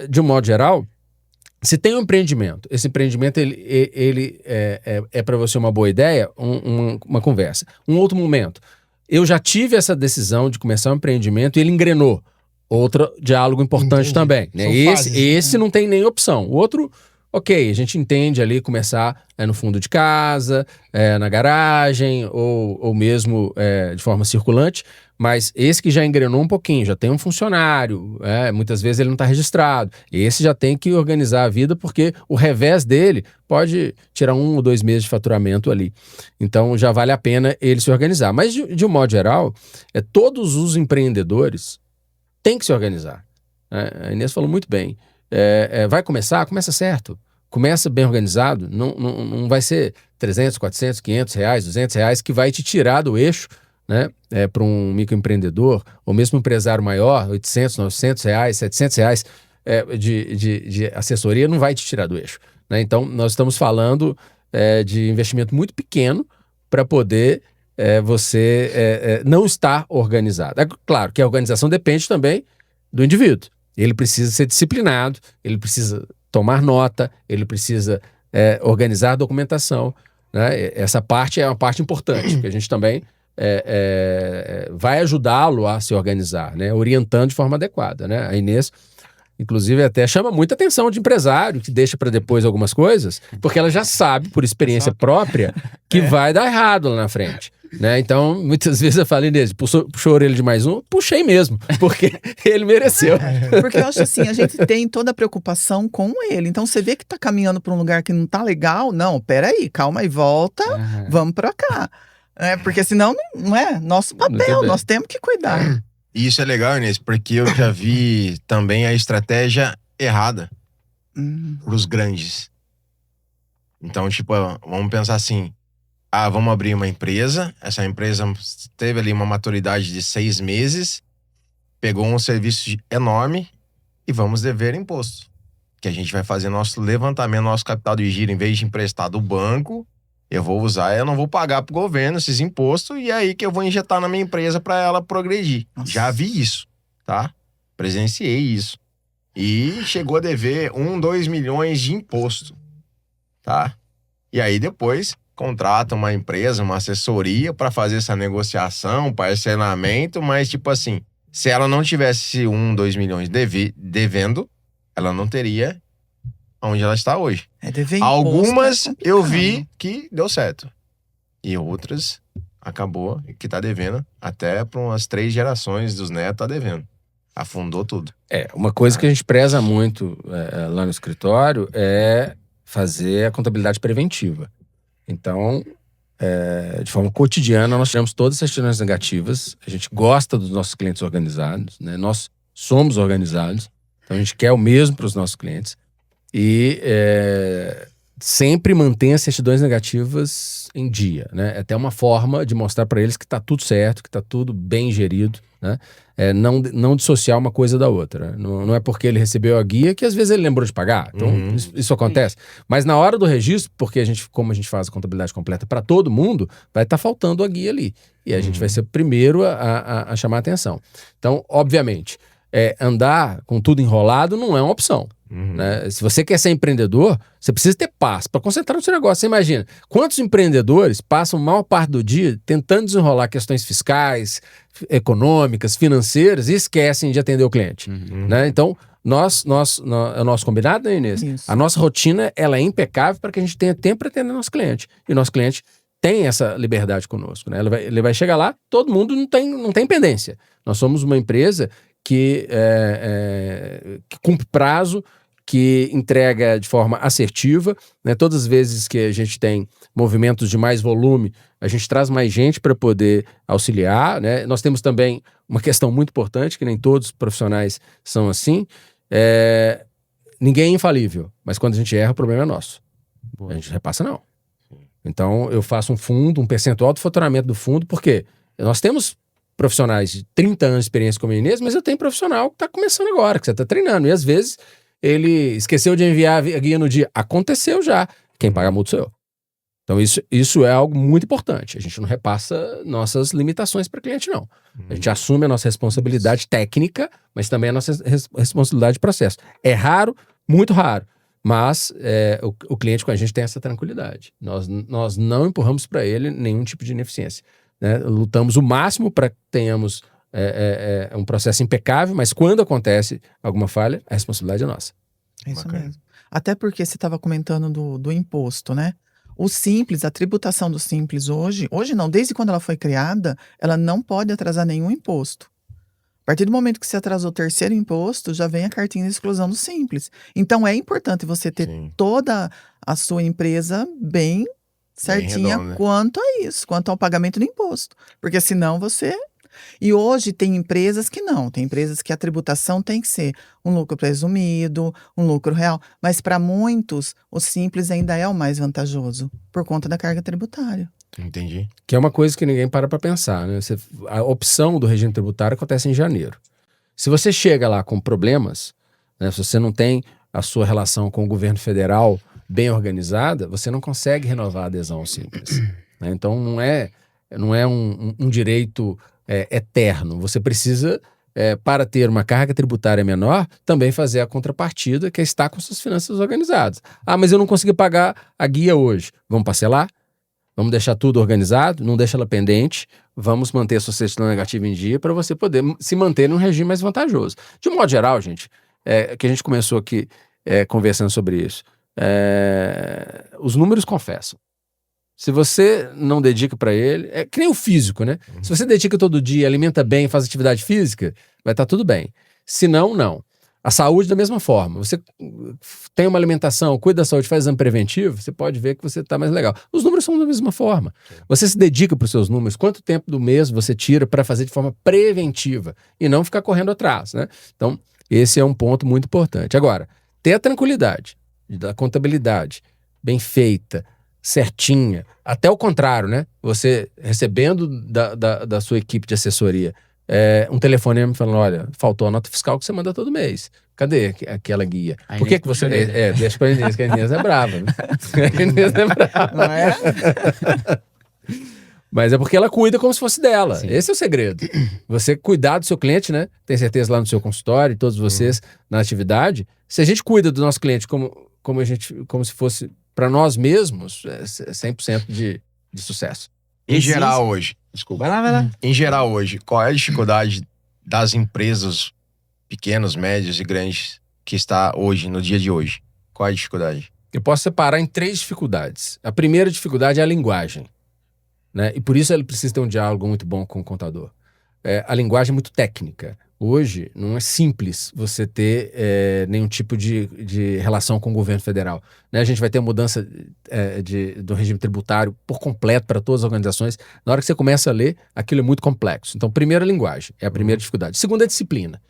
de um modo geral, se tem um empreendimento, esse empreendimento ele é para você uma boa ideia, uma conversa. Um outro momento, eu já tive essa decisão de começar um empreendimento e ele engrenou. Outro diálogo importante também. Né? Esse não tem nem opção. O outro, ok, a gente entende ali começar no fundo de casa, na garagem, ou mesmo de forma circulante, mas esse que já engrenou um pouquinho, já tem um funcionário, muitas vezes ele não está registrado. Esse já tem que organizar a vida, porque o revés dele pode tirar 1 ou 2 meses de faturamento ali. Então já vale a pena ele se organizar. Mas de um modo geral, todos os empreendedores tem que se organizar. A Inês falou muito bem. Vai começar? Começa certo. Começa bem organizado. Não vai ser 300, 400, 500 reais, 200 reais que vai te tirar do eixo, né? Para um microempreendedor, ou mesmo um empresário maior, 800, 900 reais, 700 reais de assessoria não vai te tirar do eixo, né? Então, nós estamos falando de investimento muito pequeno para poder você não estar organizado. É claro que a organização depende também do indivíduo. Ele precisa ser disciplinado, ele precisa tomar nota, ele precisa organizar a documentação, né? Essa parte é uma parte importante, porque a gente também vai ajudá-lo a se organizar, né? Orientando de forma adequada, né? A Inês, inclusive, até chama muita atenção de empresário, que deixa para depois algumas coisas, porque ela já sabe, por experiência própria, que vai dar errado lá na frente. Né? Então, muitas vezes eu falo, Inês, puxou a orelha de mais um, puxei mesmo, porque ele mereceu. Porque eu acho assim, a gente tem toda a preocupação com ele. Então, você vê que tá caminhando para um lugar que não tá legal, não, peraí, calma aí, volta, vamos para cá. Porque senão não é nosso papel, nós temos que cuidar. E isso é legal, Inês, porque eu já vi também a estratégia errada pros grandes. Então, tipo, vamos pensar assim, vamos abrir uma empresa, essa empresa teve ali uma maturidade de 6 meses, pegou um serviço enorme e vamos dever imposto. Que a gente vai fazer nosso levantamento, nosso capital de giro, em vez de emprestar do banco, eu vou usar, eu não vou pagar pro governo esses impostos, e é aí que eu vou injetar na minha empresa para ela progredir. Nossa. Já vi isso, tá? Presenciei isso. E chegou a dever 2 milhões de imposto, tá? E aí depois contrata uma empresa, uma assessoria para fazer essa negociação, parcelamento, mas tipo assim, se ela não tivesse 2 milhões devendo, ela não teria onde ela está hoje. Algumas eu vi que deu certo. E outras acabou que tá devendo. Até para umas 3 gerações dos netos tá devendo. Afundou tudo. Uma coisa que a gente preza muito lá no escritório é fazer a contabilidade preventiva. Então, de forma cotidiana, nós tiramos todas essas certidões negativas. A gente gosta dos nossos clientes organizados, né? Nós somos organizados. Então, a gente quer o mesmo para os nossos clientes. E sempre mantém as certidões negativas em dia, né? É até uma forma de mostrar para eles que está tudo certo, que está tudo bem gerido, né? Não dissociar uma coisa da outra, né? Não é porque ele recebeu a guia que às vezes ele lembrou de pagar. Então, isso acontece. Mas na hora do registro, porque como a gente faz a contabilidade completa para todo mundo, vai estar faltando a guia ali. E a gente vai ser o primeiro a chamar a atenção. Então, obviamente, andar com tudo enrolado não é uma opção. Né? Se você quer ser empreendedor, você precisa ter paz para concentrar no seu negócio. Você imagina, quantos empreendedores passam a maior parte do dia tentando desenrolar questões fiscais, econômicas, financeiras e esquecem de atender o cliente. Né? Então, é o nosso combinado, né, Inês? Isso. A nossa rotina ela é impecável para que a gente tenha tempo para atender nosso cliente. E o nosso cliente tem essa liberdade conosco. Né? Ele vai chegar lá, todo mundo não tem pendência. Nós somos uma empresa que cumpre prazo, que entrega de forma assertiva, né? Todas as vezes que a gente tem movimentos de mais volume, a gente traz mais gente para poder auxiliar, né? Nós temos também uma questão muito importante, que nem todos os profissionais são assim, ninguém é infalível, mas quando a gente erra, o problema é nosso. A gente repassa não. Então, eu faço um percentual do faturamento do fundo, porque nós temos profissionais de 30 anos de experiência como a Inês, mas eu tenho profissional que está começando agora, que você está treinando. E às vezes ele esqueceu de enviar a guia no dia. Aconteceu já. Quem paga a multa sou eu. Então isso é algo muito importante. A gente não repassa nossas limitações para cliente, não. A gente assume a nossa responsabilidade técnica, mas também a nossa responsabilidade de processo. É raro, muito raro. Mas o cliente com a gente tem essa tranquilidade. Nós não empurramos para ele nenhum tipo de ineficiência. Né? Lutamos o máximo para que tenhamos um processo impecável, mas quando acontece alguma falha, a responsabilidade é nossa. É isso mesmo. Até porque você estava comentando do imposto, né? O Simples, a tributação do Simples hoje não, desde quando ela foi criada, ela não pode atrasar nenhum imposto. A partir do momento que você atrasou o 3º imposto, já vem a cartinha de exclusão do Simples. Então é importante você ter toda a sua empresa bem certinha quanto a isso, quanto ao pagamento do imposto. Porque senão você... E hoje tem empresas que não, tem empresas que a tributação tem que ser um lucro presumido, um lucro real, mas para muitos o simples ainda é o mais vantajoso, por conta da carga tributária. Entendi. Que é uma coisa que ninguém para pensar, né? A opção do regime tributário acontece em janeiro. Se você chega lá com problemas, né, se você não tem a sua relação com o governo federal bem organizada, você não consegue renovar a adesão ao Simples. Né? Então não é um direito eterno. Você precisa, para ter uma carga tributária menor, também fazer a contrapartida, que é estar com suas finanças organizadas. Ah, mas eu não consegui pagar a guia hoje. Vamos parcelar? Vamos deixar tudo organizado, não deixa ela pendente, vamos manter a sua certidão negativa em dia para você poder se manter num regime mais vantajoso. De um modo geral, gente, que a gente começou aqui conversando sobre isso, os números confessam. Se você não dedica para ele, é que nem o físico, né? Se você dedica todo dia, alimenta bem, faz atividade física, vai estar tudo bem. Se não, não. A saúde da mesma forma. Você tem uma alimentação, cuida da saúde, faz exame preventivo, você pode ver que você está mais legal. Os números são da mesma forma. Você se dedica para os seus números, quanto tempo do mês você tira para fazer de forma preventiva e não ficar correndo atrás, né? Então, esse é um ponto muito importante. Agora, ter a tranquilidade da contabilidade bem feita, certinha, até o contrário, né? Você recebendo da sua equipe de assessoria um telefonema falando, olha, faltou a nota fiscal que você manda todo mês. Cadê aquela guia? A Por que Inês que você... puxa deixa pra Inês, que a Inês é brava. Né? A Inês é brava. Não é? Mas é porque ela cuida como se fosse dela. Sim. Esse é o segredo. Você cuidar do seu cliente, né? Tem certeza lá no seu consultório, todos vocês na atividade. Se a gente cuida do nosso cliente como se fosse para nós mesmos, é 100% de sucesso. Em geral hoje, desculpa. Vai lá. Em geral hoje, qual é a dificuldade das empresas pequenas, médias e grandes que está hoje, no dia de hoje? Qual é a dificuldade? Eu posso separar em 3 dificuldades. A primeira dificuldade é a linguagem, né? E por isso ele precisa ter um diálogo muito bom com o contador. A linguagem é muito técnica. Hoje não é simples você ter nenhum tipo de relação com o governo federal. Né? A gente vai ter a mudança do regime tributário por completo para todas as organizações. Na hora que você começa a ler, aquilo é muito complexo. Então, primeiro a linguagem, é a primeira dificuldade. Segunda é a disciplina.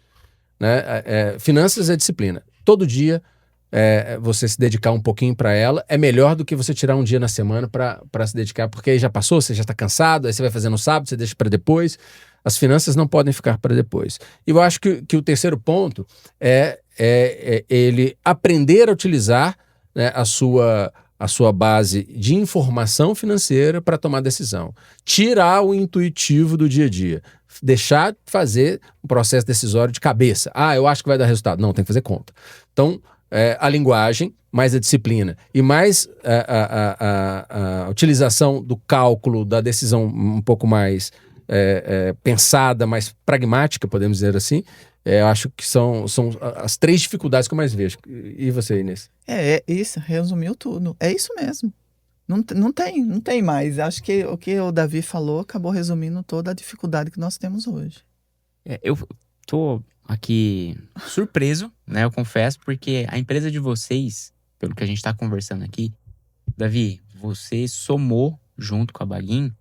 Né? Finanças é disciplina. Todo dia você se dedicar um pouquinho para ela é melhor do que você tirar um dia na semana para se dedicar, porque aí já passou, você já está cansado, aí você vai fazer no sábado, você deixa para depois. As finanças não podem ficar para depois. E eu acho que o terceiro ponto é ele aprender a utilizar, né, a sua base de informação financeira para tomar decisão. Tirar o intuitivo do dia a dia. Deixar de fazer um processo decisório de cabeça. Eu acho que vai dar resultado. Não, tem que fazer conta. Então, a linguagem, mais a disciplina e mais a utilização do cálculo, da decisão um pouco mais pensada, mais pragmática, podemos dizer assim, eu acho que são as 3 dificuldades que eu mais vejo. E você, Inês? Isso, resumiu tudo. É isso mesmo. Não tem mais. Acho que o que o Davi falou acabou resumindo toda a dificuldade que nós temos hoje. Eu tô aqui surpreso, né? Eu confesso, porque a empresa de vocês, pelo que a gente tá conversando aqui, Davi, você somou junto com a Baguin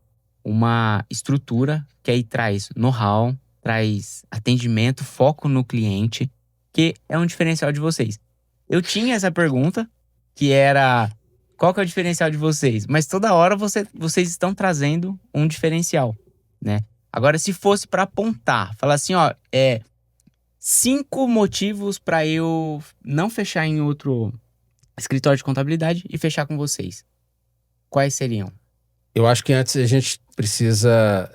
uma estrutura que aí traz know-how, traz atendimento, foco no cliente, que é um diferencial de vocês. Eu tinha essa pergunta, que era, qual que é o diferencial de vocês? Mas toda hora vocês estão trazendo um diferencial, né? Agora, se fosse para apontar, falar assim, 5 motivos para eu não fechar em outro escritório de contabilidade e fechar com vocês, quais seriam? Eu acho que antes a gente precisa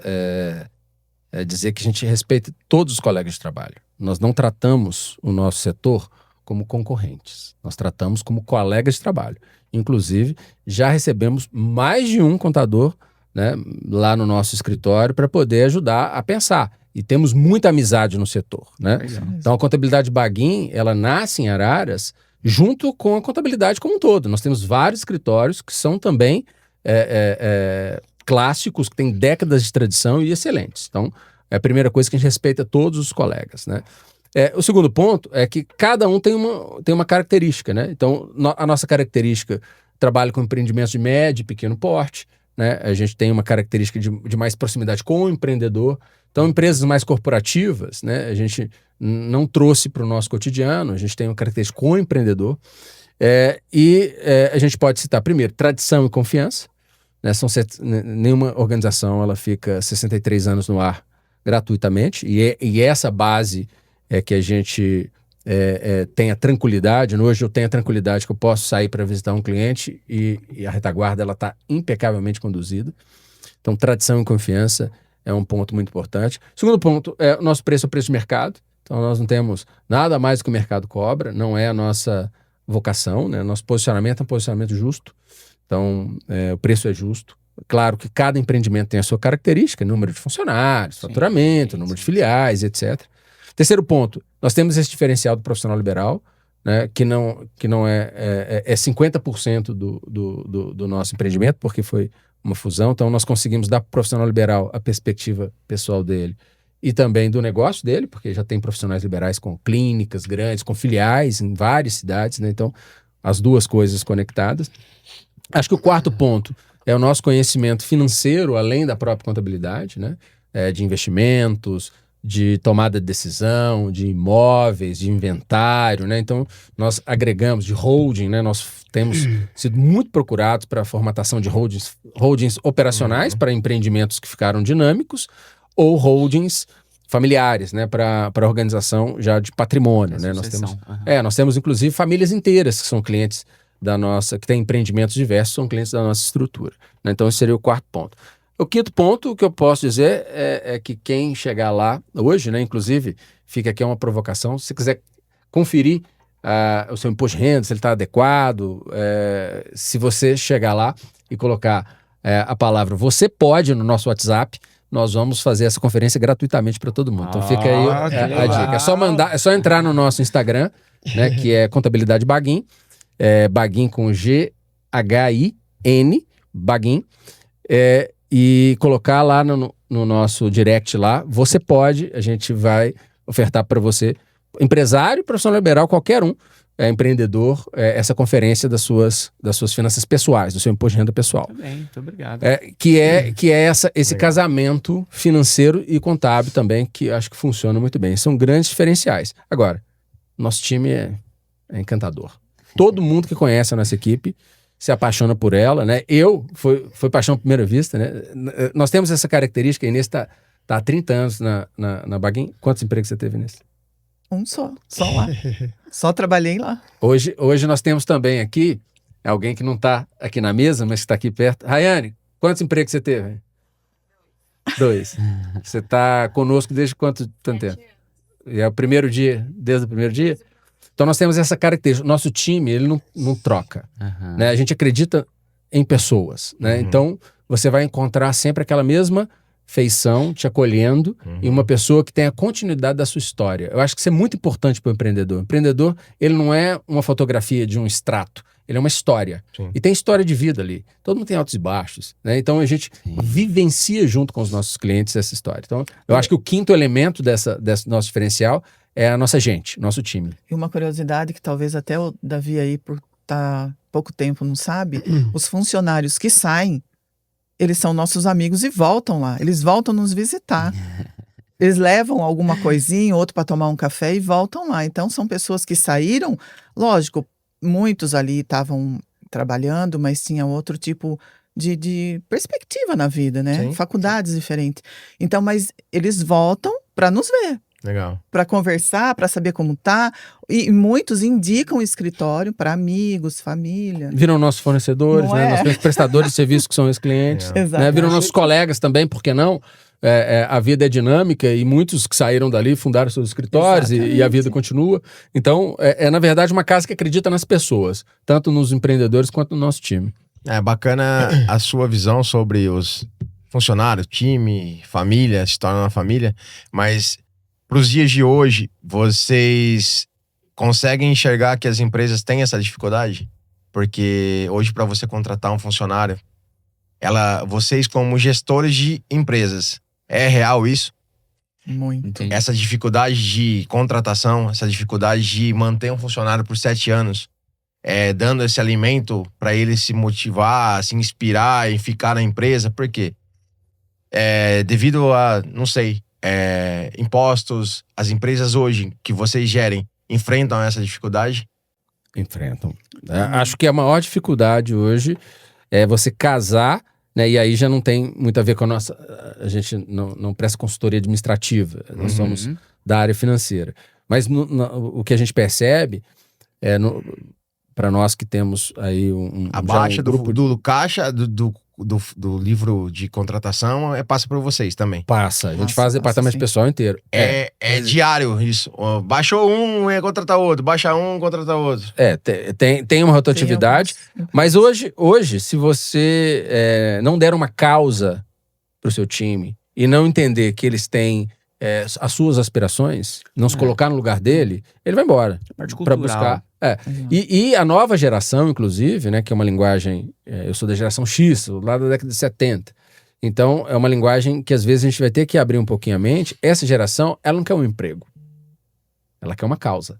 dizer que a gente respeita todos os colegas de trabalho. Nós não tratamos o nosso setor como concorrentes. Nós tratamos como colegas de trabalho. Inclusive, já recebemos mais de um contador, né, lá no nosso escritório para poder ajudar a pensar. E temos muita amizade no setor. Né? Então, a contabilidade Baguin, ela nasce em Araras junto com a contabilidade como um todo. Nós temos vários escritórios que são também clássicos, que têm décadas de tradição e excelentes. Então, é a primeira coisa que a gente respeita todos os colegas, né? O segundo ponto é que cada um tem uma característica, né? Então, a nossa característica trabalha com empreendimentos de médio e pequeno porte, né? A gente tem uma característica de mais proximidade com o empreendedor. Então, empresas mais corporativas, né, a gente não trouxe para o nosso cotidiano, a gente tem uma característica com o empreendedor. A gente pode citar, primeiro, tradição e confiança. Né, nenhuma organização ela fica 63 anos no ar gratuitamente, e essa base é que a gente tem a tranquilidade. Hoje eu tenho a tranquilidade que eu posso sair para visitar um cliente e a retaguarda está impecavelmente conduzida. Então, tradição e confiança é um ponto muito importante. Segundo ponto, o nosso preço é o preço de mercado. Então, nós não temos nada mais do que o mercado cobra, não é a nossa vocação, né? Nosso posicionamento é um posicionamento justo. Então, o preço é justo. Claro que cada empreendimento tem a sua característica, número de funcionários, faturamento, número de filiais, etc. Terceiro ponto, nós temos esse diferencial do profissional liberal, né, que não é 50% do nosso empreendimento, porque foi uma fusão. Então, nós conseguimos dar para o profissional liberal a perspectiva pessoal dele e também do negócio dele, porque já tem profissionais liberais com clínicas grandes, com filiais em várias cidades, né? Então, as duas coisas conectadas. Acho que o quarto ponto é o nosso conhecimento financeiro, além da própria contabilidade, né? De investimentos, de tomada de decisão, de imóveis, de inventário, né? Então, nós agregamos de holding, né? Nós temos sido muito procurados para a formatação de holdings operacionais para empreendimentos que ficaram dinâmicos, ou holdings familiares, né? Para a organização já de patrimônio, né? Nós temos, inclusive, famílias inteiras que são clientes da nossa, que têm empreendimentos diversos, são clientes da nossa estrutura, né? Então, esse seria o quarto ponto. O quinto ponto que eu posso dizer é que quem chegar lá hoje, né, inclusive, fica aqui uma provocação, se quiser conferir o seu imposto de renda, se ele está adequado, se você chegar lá e colocar a palavra "você pode" no nosso WhatsApp, nós vamos fazer essa conferência gratuitamente para todo mundo. Então fica aí a dica. É só entrar no nosso Instagram, né, que é Contabilidade Baguin, Baguin com G-H-I-N, Baguin, e colocar lá no nosso direct lá, "você pode", a gente vai ofertar para você, empresário, profissional liberal, qualquer um, empreendedor, essa conferência das suas finanças pessoais, do seu imposto de renda pessoal. Muito bem, muito obrigado. Que é esse casamento financeiro e contábil também, que acho que funciona muito bem. São grandes diferenciais. Agora, nosso time é encantador. Todo mundo que conhece a nossa equipe se apaixona por ela, né? Foi paixão à primeira vista, né? Nós temos essa característica, a Inês tá há 30 anos na Baguin. Quantos empregos você teve, Inês? Um só lá. Só trabalhei lá. Hoje nós temos também aqui alguém que não está aqui na mesa, mas que está aqui perto. Rayane, quantos empregos você teve? 2. Você está conosco desde quanto tempo? E é o primeiro dia, desde o primeiro dia? Então nós temos essa característica. Nosso time, ele não troca. Né? A gente acredita em pessoas. Né? Então você vai encontrar sempre aquela mesma feição, te acolhendo, e uma pessoa que tem a continuidade da sua história. Eu acho que isso é muito importante para o empreendedor. O empreendedor, ele não é uma fotografia de um extrato, ele é uma história. Sim. E tem história de vida ali. Todo mundo tem altos e baixos, né? Então a gente vivencia junto com os nossos clientes essa história. Então eu acho que o quinto elemento desse nosso diferencial é a nossa gente, nosso time. E uma curiosidade que talvez até o Davi aí, por estar pouco tempo, não sabe, os funcionários que saem, eles são nossos amigos e voltam lá. Eles voltam nos visitar. Eles levam alguma coisinha, outro para tomar um café e voltam lá. Então, são pessoas que saíram. Lógico, muitos ali estavam trabalhando, mas tinha outro tipo de perspectiva na vida, né? Sim. Faculdades diferentes. Então, mas eles voltam para nos ver. Legal. Para conversar, para saber como tá. E muitos indicam o escritório para amigos, família. Viram nossos fornecedores, né? Nós temos prestadores de serviços que são os clientes. Né? Viram nossos colegas também, por que não? A vida é dinâmica e muitos que saíram dali fundaram seus escritórios e a vida continua. Então, na verdade, uma casa que acredita nas pessoas, tanto nos empreendedores quanto no nosso time. É bacana a sua visão sobre os funcionários, time, família, se torna uma família, mas para os dias de hoje, vocês conseguem enxergar que as empresas têm essa dificuldade? Porque hoje, para você contratar um funcionário, vocês como gestores de empresas, é real isso? Muito. Entendi. Essa dificuldade de contratação, essa dificuldade de manter um funcionário por 7 anos, dando esse alimento para ele se motivar, se inspirar e ficar na empresa. Por quê? Devido a, não sei, impostos, as empresas hoje que vocês gerem enfrentam essa dificuldade? Enfrentam. Acho que a maior dificuldade hoje é você casar, né? E aí já não tem muito a ver com a nossa... A gente não presta consultoria administrativa. Nós somos da área financeira. Mas o que a gente percebe para nós que temos aí A baixa grupo do caixa, do livro de contratação, passa por vocês também. Passa. A gente faz departamento pessoal inteiro. É diário isso. Baixou um, contratar outro. Baixa um, contratar outro. Tem uma rotatividade. Mas hoje, se você não der uma causa pro seu time e não entender que eles têm as suas aspirações, não se colocar no lugar dele, ele vai embora. Parte Para cultural. buscar. E a nova geração, inclusive, né, que é uma linguagem... eu sou da geração X, lá da década de 70. Então, é uma linguagem que às vezes a gente vai ter que abrir um pouquinho a mente. Essa geração, ela não quer um emprego. Ela quer uma causa.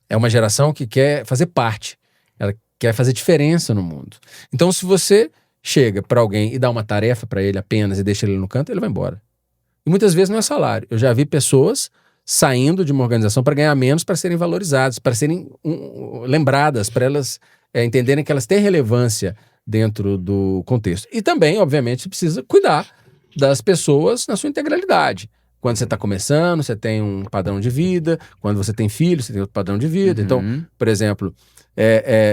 É uma geração que quer fazer parte. Ela quer fazer diferença no mundo. Então, se você chega para alguém e dá uma tarefa para ele apenas e deixa ele no canto, ele vai embora. E muitas vezes não é salário. Eu já vi pessoas saindo de uma organização para ganhar menos, para serem valorizadas, para serem lembradas, para elas entenderem que elas têm relevância dentro do contexto. E também, obviamente, você precisa cuidar das pessoas na sua integralidade. Quando você está começando, você tem um padrão de vida. Quando você tem filhos, você tem outro padrão de vida. Então, por exemplo,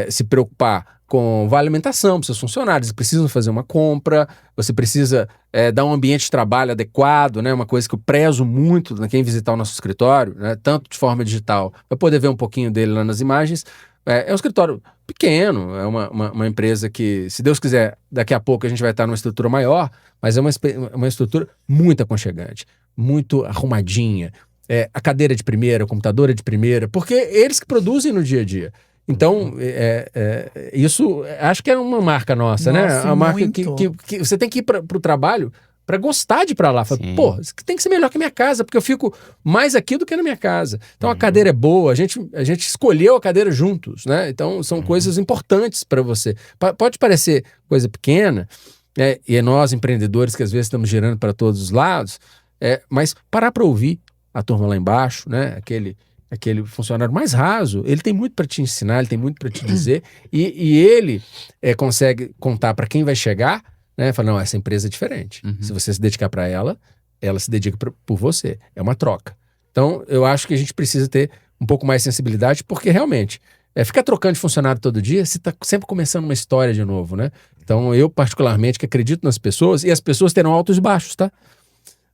se preocupar com vale alimentação para seus funcionários. Eles precisam fazer uma compra, você precisa dar um ambiente de trabalho adequado, né? Uma coisa que eu prezo muito na quem visitar o nosso escritório, né? Tanto de forma digital, para poder ver um pouquinho dele lá nas imagens. É um escritório pequeno, é uma empresa que, se Deus quiser, daqui a pouco a gente vai estar numa estrutura maior, mas é uma estrutura muito aconchegante, muito arrumadinha. A cadeira de primeira, o computador é de primeira, porque eles que produzem no dia a dia. Então, isso acho que é uma marca nossa, né? A marca que você tem que ir para o trabalho para gostar de ir para lá. Fala, pô, isso tem que ser melhor que a minha casa, porque eu fico mais aqui do que na minha casa. Então, a cadeira é boa, a gente escolheu a cadeira juntos, né? Então, são coisas importantes para você. Pode parecer coisa pequena, e nós, empreendedores, que às vezes estamos girando para todos os lados, mas parar para ouvir a turma lá embaixo, né? Aquele funcionário mais raso, ele tem muito para te ensinar, ele tem muito para te dizer, e ele consegue contar para quem vai chegar, né? Fala, não, essa empresa é diferente. Se você se dedicar para ela, ela se dedica por você. É uma troca. Então, eu acho que a gente precisa ter um pouco mais de sensibilidade, porque realmente, ficar trocando de funcionário todo dia, você está sempre começando uma história de novo, né? Então, eu particularmente que acredito nas pessoas, e as pessoas terão altos e baixos, tá?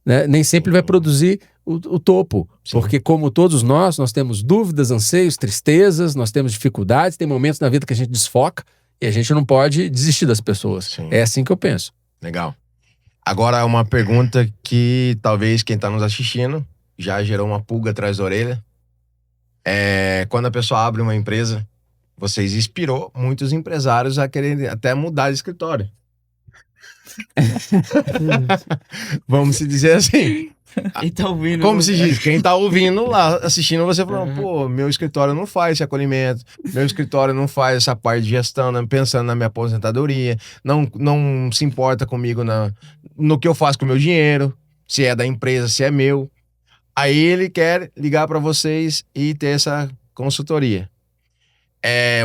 Né? Nem sempre vai produzir o topo, porque como todos nós temos dúvidas, anseios, tristezas, nós temos dificuldades, tem momentos na vida que a gente desfoca e a gente não pode desistir das pessoas. Sim. É assim que eu penso. Legal. Agora, uma pergunta que talvez quem está nos assistindo já gerou uma pulga atrás da orelha. Quando a pessoa abre uma empresa, vocês inspirou muitos empresários a quererem até mudar de escritório. Vamos se dizer assim. Quem tá ouvindo? Como se diz? Quem tá ouvindo lá, assistindo você falando, pô, meu escritório não faz esse acolhimento, meu escritório não faz essa parte de gestão, pensando na minha aposentadoria, não se importa comigo no que eu faço com o meu dinheiro, se é da empresa, se é meu. Aí ele quer ligar para vocês e ter essa consultoria.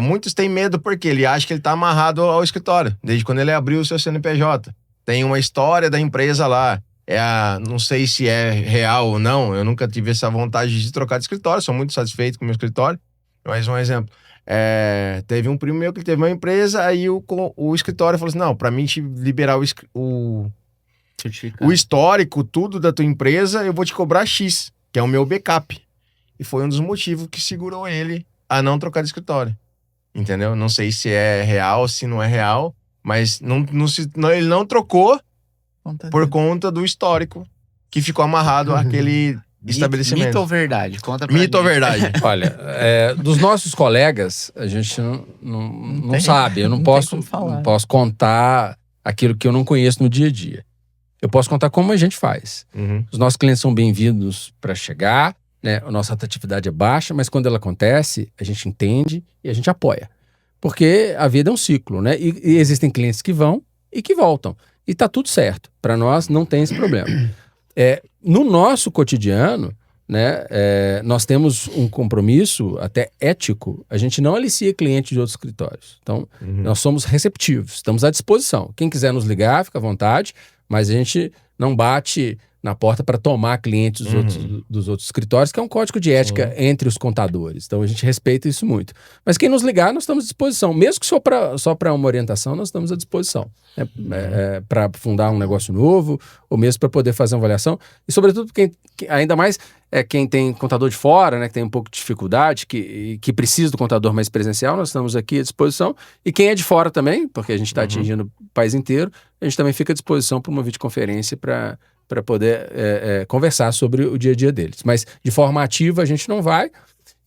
Muitos têm medo porque ele acha que ele tá amarrado ao escritório, desde quando ele abriu o seu CNPJ. Tem uma história da empresa lá. Não sei se é real ou não, eu nunca tive essa vontade de trocar de escritório, sou muito satisfeito com o meu escritório. Mas um exemplo, teve um primo meu que teve uma empresa, aí o escritório falou assim, não, pra mim te liberar o histórico, tudo da tua empresa, eu vou te cobrar X, que é o meu backup. E foi um dos motivos que segurou ele a não trocar de escritório. Entendeu? Não sei se é real, se não é real, mas ele não trocou por conta do histórico que ficou amarrado àquele estabelecimento. Mito ou verdade? Conta pra Mito ou verdade? Olha, dos nossos colegas, a gente não sabe. Eu não posso contar aquilo que eu não conheço no dia a dia. Eu posso contar como a gente faz. Os nossos clientes são bem-vindos para chegar, né? A nossa atratividade é baixa, mas quando ela acontece, a gente entende e a gente apoia. Porque a vida é um ciclo, né? E existem clientes que vão e que voltam. E tá tudo certo. Para nós não tem esse problema. No nosso cotidiano, né, nós temos um compromisso até ético. A gente não alicia cliente de outros escritórios. Então, nós somos receptivos, estamos à disposição. Quem quiser nos ligar, fica à vontade, mas a gente não bate na porta para tomar clientes dos outros escritórios, que é um código de ética entre os contadores. Então, a gente respeita isso muito. Mas quem nos ligar, nós estamos à disposição. Mesmo que só para uma orientação, nós estamos à disposição. Para fundar um negócio novo, ou mesmo para poder fazer uma avaliação. E, sobretudo, ainda mais quem tem contador de fora, né, que tem um pouco de dificuldade, que precisa do contador mais presencial, nós estamos aqui à disposição. E quem é de fora também, porque a gente está atingindo o país inteiro, a gente também fica à disposição para uma videoconferência para poder conversar sobre o dia a dia deles. Mas de forma ativa a gente não vai,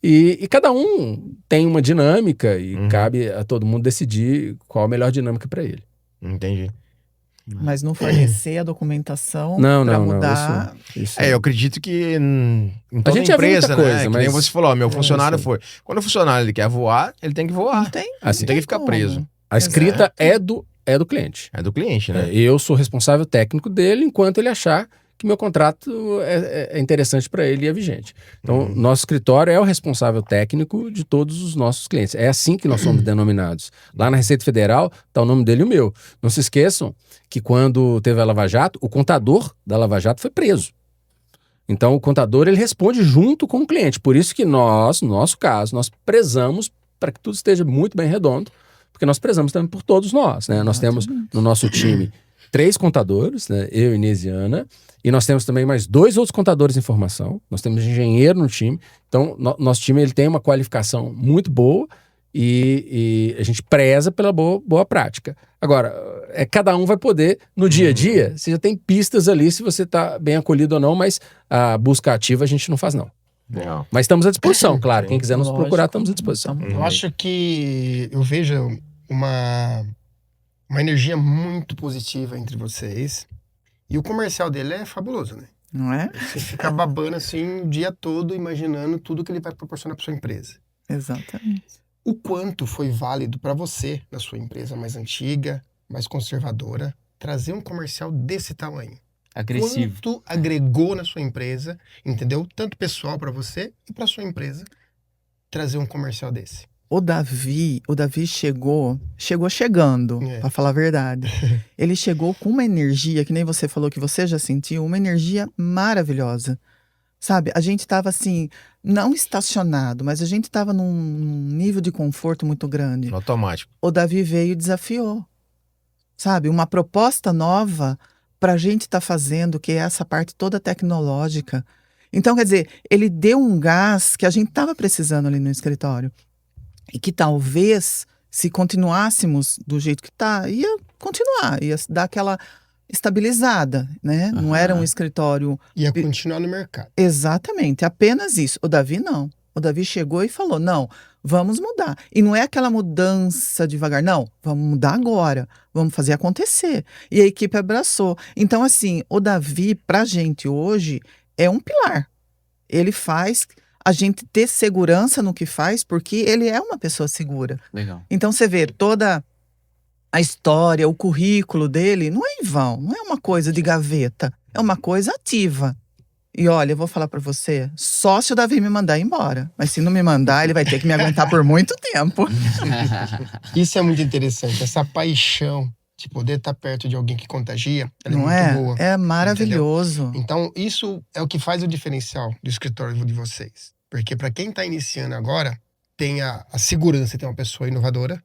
e cada um tem uma dinâmica e cabe a todo mundo decidir qual a melhor dinâmica para ele. Entendi. Mas não fornecer a documentação Não, para não, mudar. Isso Eu acredito que em toda gente já viu empresa, muita coisa, né? Que mas- nem você falou, meu funcionário sim. foi. Quando o funcionário ele quer voar, ele tem que voar. Não tem, Assim, Não tem que ficar como. preso. A escrita é do cliente. É do cliente, né? Eu sou responsável técnico dele enquanto ele achar que meu contrato é interessante para ele e é vigente. Então, nosso escritório é o responsável técnico de todos os nossos clientes. É assim que nós somos denominados. Lá na Receita Federal está o nome dele e o meu. Não se esqueçam que quando teve a Lava Jato, o contador da Lava Jato foi preso. Então, o contador ele responde junto com o cliente. Por isso que nós, no nosso caso, nós prezamos para que tudo esteja muito bem redondo, porque nós prezamos também por todos nós, né? Nós temos no nosso time 3 contadores, né? Eu, Inês e Ana, e nós temos também mais 2 outros contadores em formação. Nós temos engenheiro no time. Então, nosso time ele tem uma qualificação muito boa e a gente preza pela boa prática. Agora, cada um vai poder, no dia a dia, você já tem pistas ali se você está bem acolhido ou não, mas a busca ativa a gente não faz, não. Legal. Mas estamos à disposição, claro. Quem quiser nos Lógico. procurar, estamos à disposição. Eu acho que eu vejo uma energia muito positiva entre vocês. E o comercial dele é fabuloso, né? Não é? Você fica babando assim o dia todo, imaginando tudo que ele vai proporcionar para sua empresa. Exatamente. O quanto foi válido para você, na sua empresa mais antiga, mais conservadora, trazer um comercial desse tamanho? Agressivo. Quanto agregou na sua empresa, entendeu? Tanto pessoal para você e para sua empresa, trazer um comercial desse. O Davi chegou chegando, É. pra falar a verdade. Ele chegou com uma energia, que nem você falou que você já sentiu, uma energia maravilhosa. Sabe, a gente tava assim, não estacionado, mas a gente tava num nível de conforto muito grande. No automático. O Davi veio e desafiou. Sabe, uma proposta nova pra gente estar fazendo, que é essa parte toda tecnológica. Então, quer dizer, ele deu um gás que a gente tava precisando ali no escritório. E que talvez, se continuássemos do jeito que tá, ia continuar, ia dar aquela estabilizada, né? Não era um escritório... Ia continuar no mercado. Exatamente, apenas isso. O Davi não. O Davi chegou e falou, não, vamos mudar. E não é aquela mudança devagar, não, vamos mudar agora, vamos fazer acontecer. E a equipe abraçou. Então, assim, o Davi, pra gente hoje, é um pilar. Ele faz a gente ter segurança no que faz, porque ele é uma pessoa segura. Legal. Então, você vê toda a história, o currículo dele, não é em vão, não é uma coisa de gaveta, é uma coisa ativa. E olha, eu vou falar pra você, só se o Davi me mandar embora. Mas se não me mandar, ele vai ter que me aguentar por muito tempo. Isso é muito interessante, essa paixão de poder estar perto de alguém que contagia, ela Não é muito é? boa. É maravilhoso. Então, isso é o que faz o diferencial do escritório de vocês. Porque para quem está iniciando agora, tem a segurança de ter uma pessoa inovadora.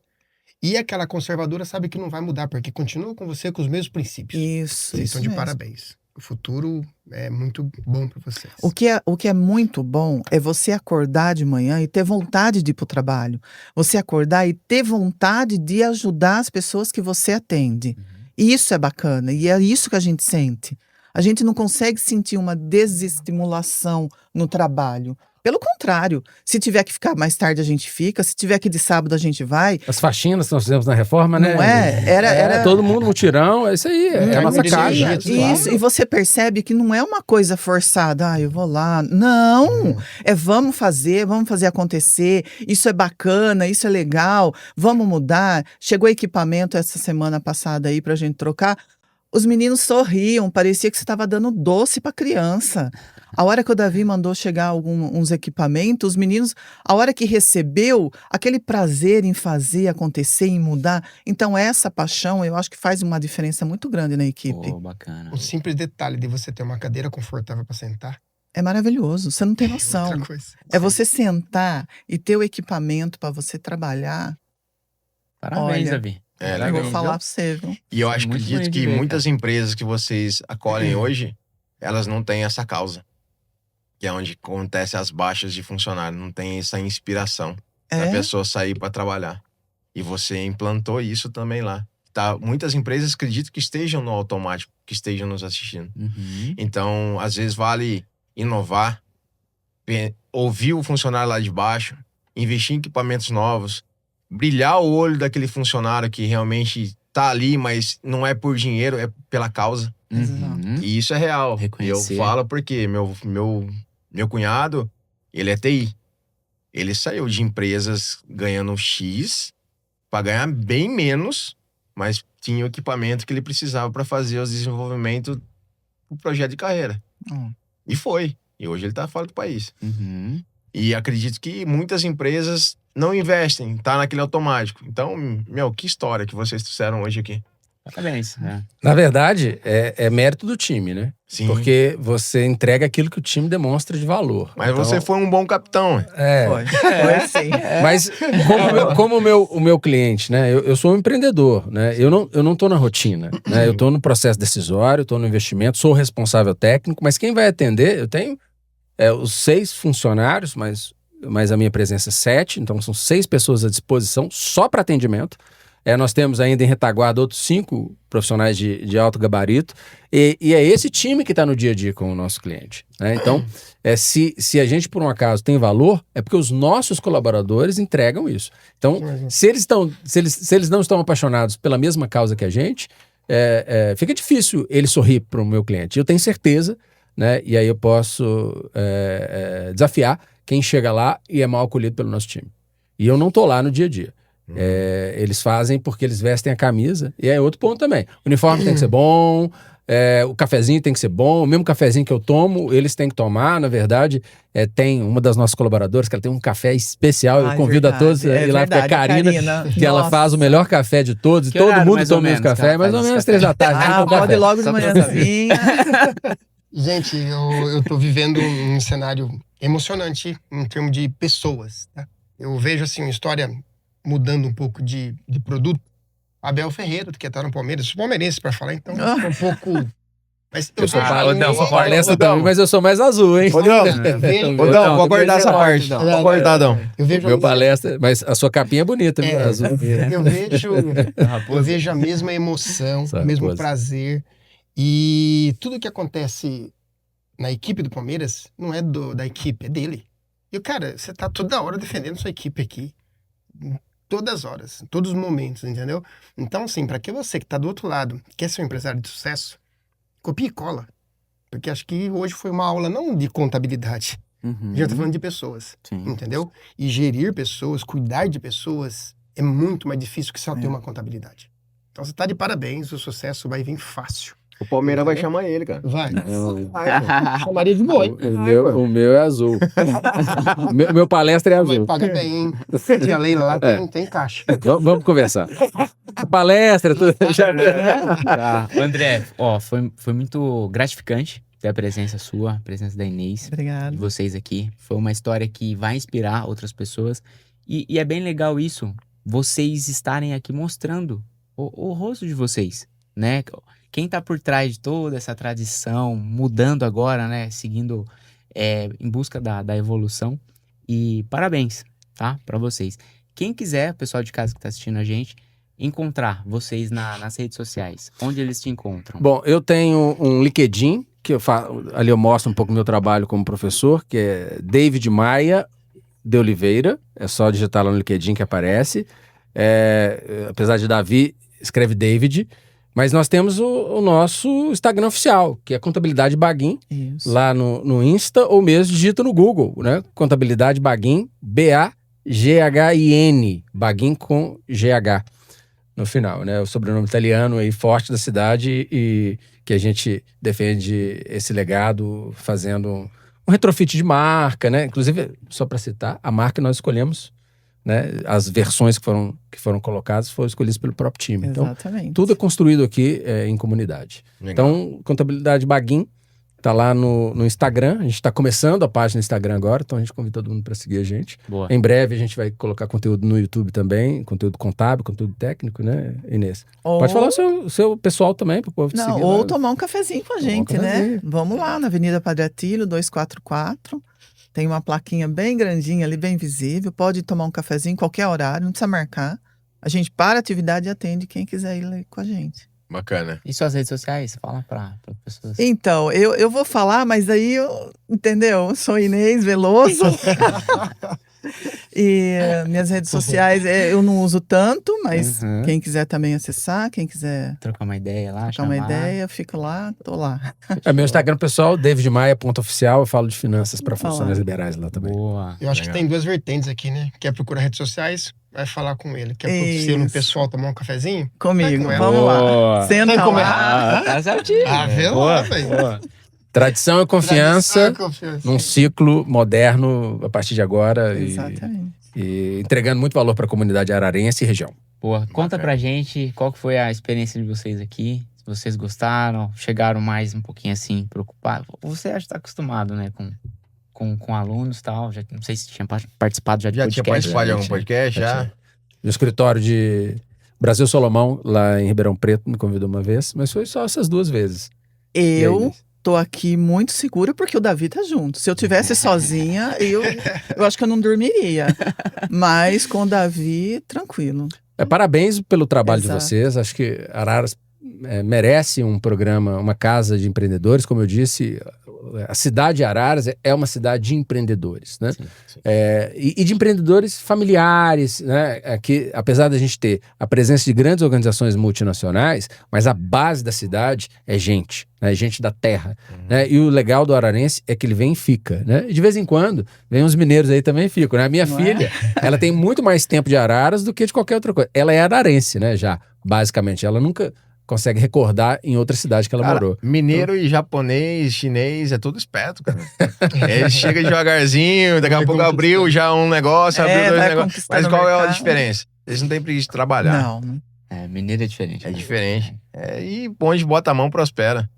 E aquela conservadora sabe que não vai mudar, porque continua com você com os mesmos princípios. Isso, Vocês isso estão de mesmo. parabéns. O futuro é muito bom para vocês. O que é muito bom é você acordar de manhã e ter vontade de ir para o trabalho. Você acordar e ter vontade de ajudar as pessoas que você atende. E isso é bacana, e é isso que a gente sente. A gente não consegue sentir uma desestimulação no trabalho. Pelo contrário, se tiver que ficar mais tarde, a gente fica. Se tiver que de sábado, a gente vai. As faxinas que nós fizemos na reforma, né? Não é? Era todo mundo mutirão, é isso aí. É a nossa energia, casa. tudo Isso, e você percebe que não é uma coisa forçada. Ah, eu vou lá. Não! É vamos fazer acontecer. Isso é bacana, isso é legal. Vamos mudar. Chegou equipamento essa semana passada aí pra gente trocar. Os meninos sorriam, parecia que você estava dando doce para criança. A hora que o Davi mandou chegar uns equipamentos, os meninos, a hora que recebeu, aquele prazer em fazer acontecer, em mudar. Então, essa paixão, eu acho que faz uma diferença muito grande na equipe. Pô, bacana. O simples detalhe de você ter uma cadeira confortável para sentar. É maravilhoso, você não tem É noção. outra coisa. É você sentar e ter o equipamento para você trabalhar. Parabéns, Olha, Davi. É, Eu legal. vou falar para você, viu? E eu Isso é muito acredito bonito de que ver, muitas empresas que vocês acolhem hoje, elas não têm essa causa. Que é onde acontece as baixas de funcionário. Não tem essa inspiração da É? pessoa sair para trabalhar. E você implantou isso também lá. Tá? Muitas empresas acredito que estejam no automático, que estejam nos assistindo. Uhum. Então, às vezes vale inovar, ouvir o funcionário lá de baixo, investir em equipamentos novos, brilhar o olho daquele funcionário que realmente tá ali, mas não é por dinheiro, é pela causa. Uhum. E isso é real. Reconhecer. Eu falo porque meu cunhado, ele é TI. Ele saiu de empresas ganhando X para ganhar bem menos, mas tinha o equipamento que ele precisava para fazer os desenvolvimentos do projeto de carreira. E foi. E hoje ele tá fora do país. Uhum. E acredito que muitas empresas não investem, tá naquele automático. Então, que história que vocês trouxeram hoje aqui. Parabéns. né? Na verdade, é mérito do time, né? Sim. Porque você entrega aquilo que o time demonstra de valor. Mas Então, você foi um bom capitão. Foi sim. Mas como o meu cliente, né? Eu sou um empreendedor, né? Eu não tô na rotina, né? Eu tô no processo decisório, tô no investimento, sou o responsável técnico, mas quem vai atender, eu tenho os 6 funcionários, mas a minha presença é 7, então são 6 pessoas à disposição só para atendimento. Nós temos ainda em retaguarda outros 5 profissionais de alto gabarito, e é esse time que está no dia a dia com o nosso cliente, né? Então, se a gente, por um acaso, tem valor, é porque os nossos colaboradores entregam isso. Então, se eles não estão apaixonados pela mesma causa que a gente, fica difícil ele sorrir para o meu cliente. Eu tenho certeza, né? E aí eu posso desafiar quem chega lá e é mal acolhido pelo nosso time. E eu não estou lá no dia a dia. Eles fazem porque eles vestem a camisa. E é outro ponto também. O uniforme tem que ser bom, o cafezinho tem que ser bom. O mesmo cafezinho que eu tomo, eles têm que tomar. Na verdade, tem uma das nossas colaboradoras que ela tem um café especial. Eu convido a todos a ir lá, porque é a Karina, que ela faz o melhor café de todos. E Que todo horário, mundo mais ou toma esse menos, que café. ela Mais faz ou menos esse 3 da tarde. Ah, pode ir logo de Só pra manhãzinha. Gente, eu tô vivendo um cenário emocionante em termos de pessoas, tá? Eu vejo, assim, uma história mudando um pouco de produto. Abel Ferreira, que tá no Palmeiras. Sou palmeirense pra falar, então fica um pouco... Mas Eu sou Ô, palestra Dão. também, mas eu sou mais azul, hein? Ô, Dão. vejo- Ô, Dão, vou cortar essa parte. Dão. Vou cortar, Dão. eu vejo Meu palestra, mas a sua capinha é bonita, viu? Azul. eu vejo a mesma emoção, Essa o mesmo raposa. prazer. E tudo que acontece na equipe do Palmeiras não é da equipe, é dele. E, cara, você tá toda hora defendendo sua equipe aqui. Todas as horas, todos os momentos, entendeu? Então, assim, pra que você que tá do outro lado, quer ser um empresário de sucesso, copia e cola. Porque acho que hoje foi uma aula não de contabilidade. Uhum. Já tá falando de pessoas, Sim. entendeu? E gerir pessoas, cuidar de pessoas é muito mais difícil que só ter uma contabilidade. Então você tá de parabéns, o sucesso vai vir fácil. O Palmeiras vai chamar ele, cara. Vai. Chamaria de boi. O meu é azul. meu palestra é azul. Paga bem, hein? E a Leila lá tem caixa. Vamos conversar. Palestra, tudo. Tá. André, foi muito gratificante ter a presença sua, a presença da Inês, de Obrigada. vocês aqui. Foi uma história que vai inspirar outras pessoas. E é bem legal isso, vocês estarem aqui mostrando o rosto de vocês, né? Quem tá por trás de toda essa tradição, mudando agora, né? Seguindo em busca da evolução. E parabéns, tá? Pra vocês. Quem quiser, o pessoal de casa que tá assistindo a gente, encontrar vocês nas redes sociais, onde eles te encontram? Bom, eu tenho um LinkedIn, que ali eu mostro um pouco do meu trabalho como professor, que é David Maia de Oliveira. É só digitar lá no LinkedIn que aparece. Apesar de Davi, escreve David. Mas nós temos o nosso Instagram oficial, que é Contabilidade Baguin, Isso. lá no Insta, ou mesmo digita no Google, né? Contabilidade Baguin, Baghin, Baguin com GH. no final, né? O sobrenome italiano aí forte da cidade e que a gente defende esse legado fazendo um retrofit de marca, né? Inclusive, só para citar, a marca que nós escolhemos, né? As versões que foram colocadas foram escolhidas pelo próprio time. Então, Exatamente. tudo é construído aqui em comunidade. Legal. Então, Contabilidade Baguin tá lá no Instagram. A gente está começando a página no Instagram agora, então a gente convida todo mundo para seguir a gente. Boa. Em breve a gente vai colocar conteúdo no YouTube também, conteúdo contábil, conteúdo técnico, né, Inês? Pode falar o seu pessoal também, para o povo te Não, seguir. ou lá. tomar um cafezinho com a Tomar um gente, né? cafezinho. Vamos lá, na Avenida Padre Atílio, 244. Tem uma plaquinha bem grandinha ali, bem visível. Pode tomar um cafezinho em qualquer horário, não precisa marcar. A gente para a atividade e atende quem quiser ir lá com a gente. Bacana. E suas redes sociais? Fala para pessoas. Então, eu vou falar, mas aí entendeu? Eu sou Inês Veloso. E minhas redes sociais eu não uso tanto, mas Uhum. quem quiser também acessar, quem quiser Trocar uma ideia lá, trocar uma chamar. ideia, fico lá, tô lá. Meu Instagram pessoal, davidmaia.oficial, eu falo de finanças para Olha lá. funcionários liberais lá também. Boa. Eu acho que Legal. tem duas vertentes aqui, né? Quer procurar redes sociais, vai falar com ele. Quer Isso. ser no pessoal tomar um cafezinho? Comigo, Vai com ela. vamos lá. Boa. Senta Tem como lá. Ah, tá certinho. Ah, vê lá, Boa, velho. boa. Tradição e confiança Confiança. num ciclo moderno a partir de agora Exatamente. e entregando muito valor para a comunidade ararense e região. Boa. Conta Bacana. pra gente qual que foi a experiência de vocês aqui. Se vocês gostaram, chegaram mais um pouquinho assim, preocupados. Você acha que tá acostumado, né, com alunos e tal. Já, não sei se tinha participado já de Já tinha podcast. participado de já algum tinha. podcast? Já? No escritório de Brasil Solomão, lá em Ribeirão Preto, me convidou uma vez, mas foi só essas 2 vezes. E aí, Eu Inês? tô aqui muito segura porque o Davi tá junto. Se eu tivesse sozinha, eu acho que eu não dormiria. Mas com o Davi, tranquilo. Parabéns pelo trabalho Exato. de vocês. Acho que Araras merece um programa, uma casa de empreendedores. Como eu disse, a cidade de Araras é uma cidade de empreendedores, né? Sim, sim. E de empreendedores familiares, né? Que, apesar da gente ter a presença de grandes organizações multinacionais, mas a base da cidade é gente, né? Gente da terra, né? E o legal do ararense é que ele vem e fica, né? E de vez em quando, vem uns mineiros aí também e ficam, né? A minha Não é? filha, ela tem muito mais tempo de Araras do que de qualquer outra coisa. Ela é ararense, né? Já, basicamente. Ela nunca consegue recordar em outra cidade que ela Cara, morou. mineiro e japonês, chinês, é tudo esperto, cara. Ele chega devagarzinho, daqui a Vai pouco abriu conquistando. já um negócio, abriu dois vai negócios. conquistando Mas o qual é a mercado. diferença? Eles não têm preguiça de trabalhar. Não. É, mineiro é diferente. É né? diferente. E onde bota a mão, prospera.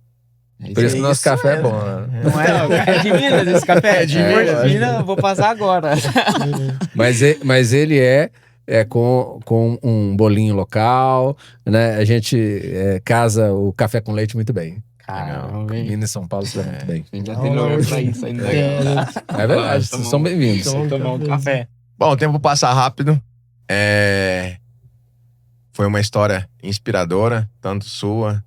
É Por isso que o nosso isso café é mesmo. bom, né? Não é? É de Minas esse café? É de Se for Minas. Minas, eu vou passar agora. Mas ele é com um bolinho local, né? A gente casa o café com leite muito bem. Caramba, hein? Minas e São Paulo se dá muito bem. A gente já tem lugar pra isso ainda. É verdade, vocês são bem-vindos. Tomar um café. Bom, o tempo passa rápido. Foi uma história inspiradora, tanto sua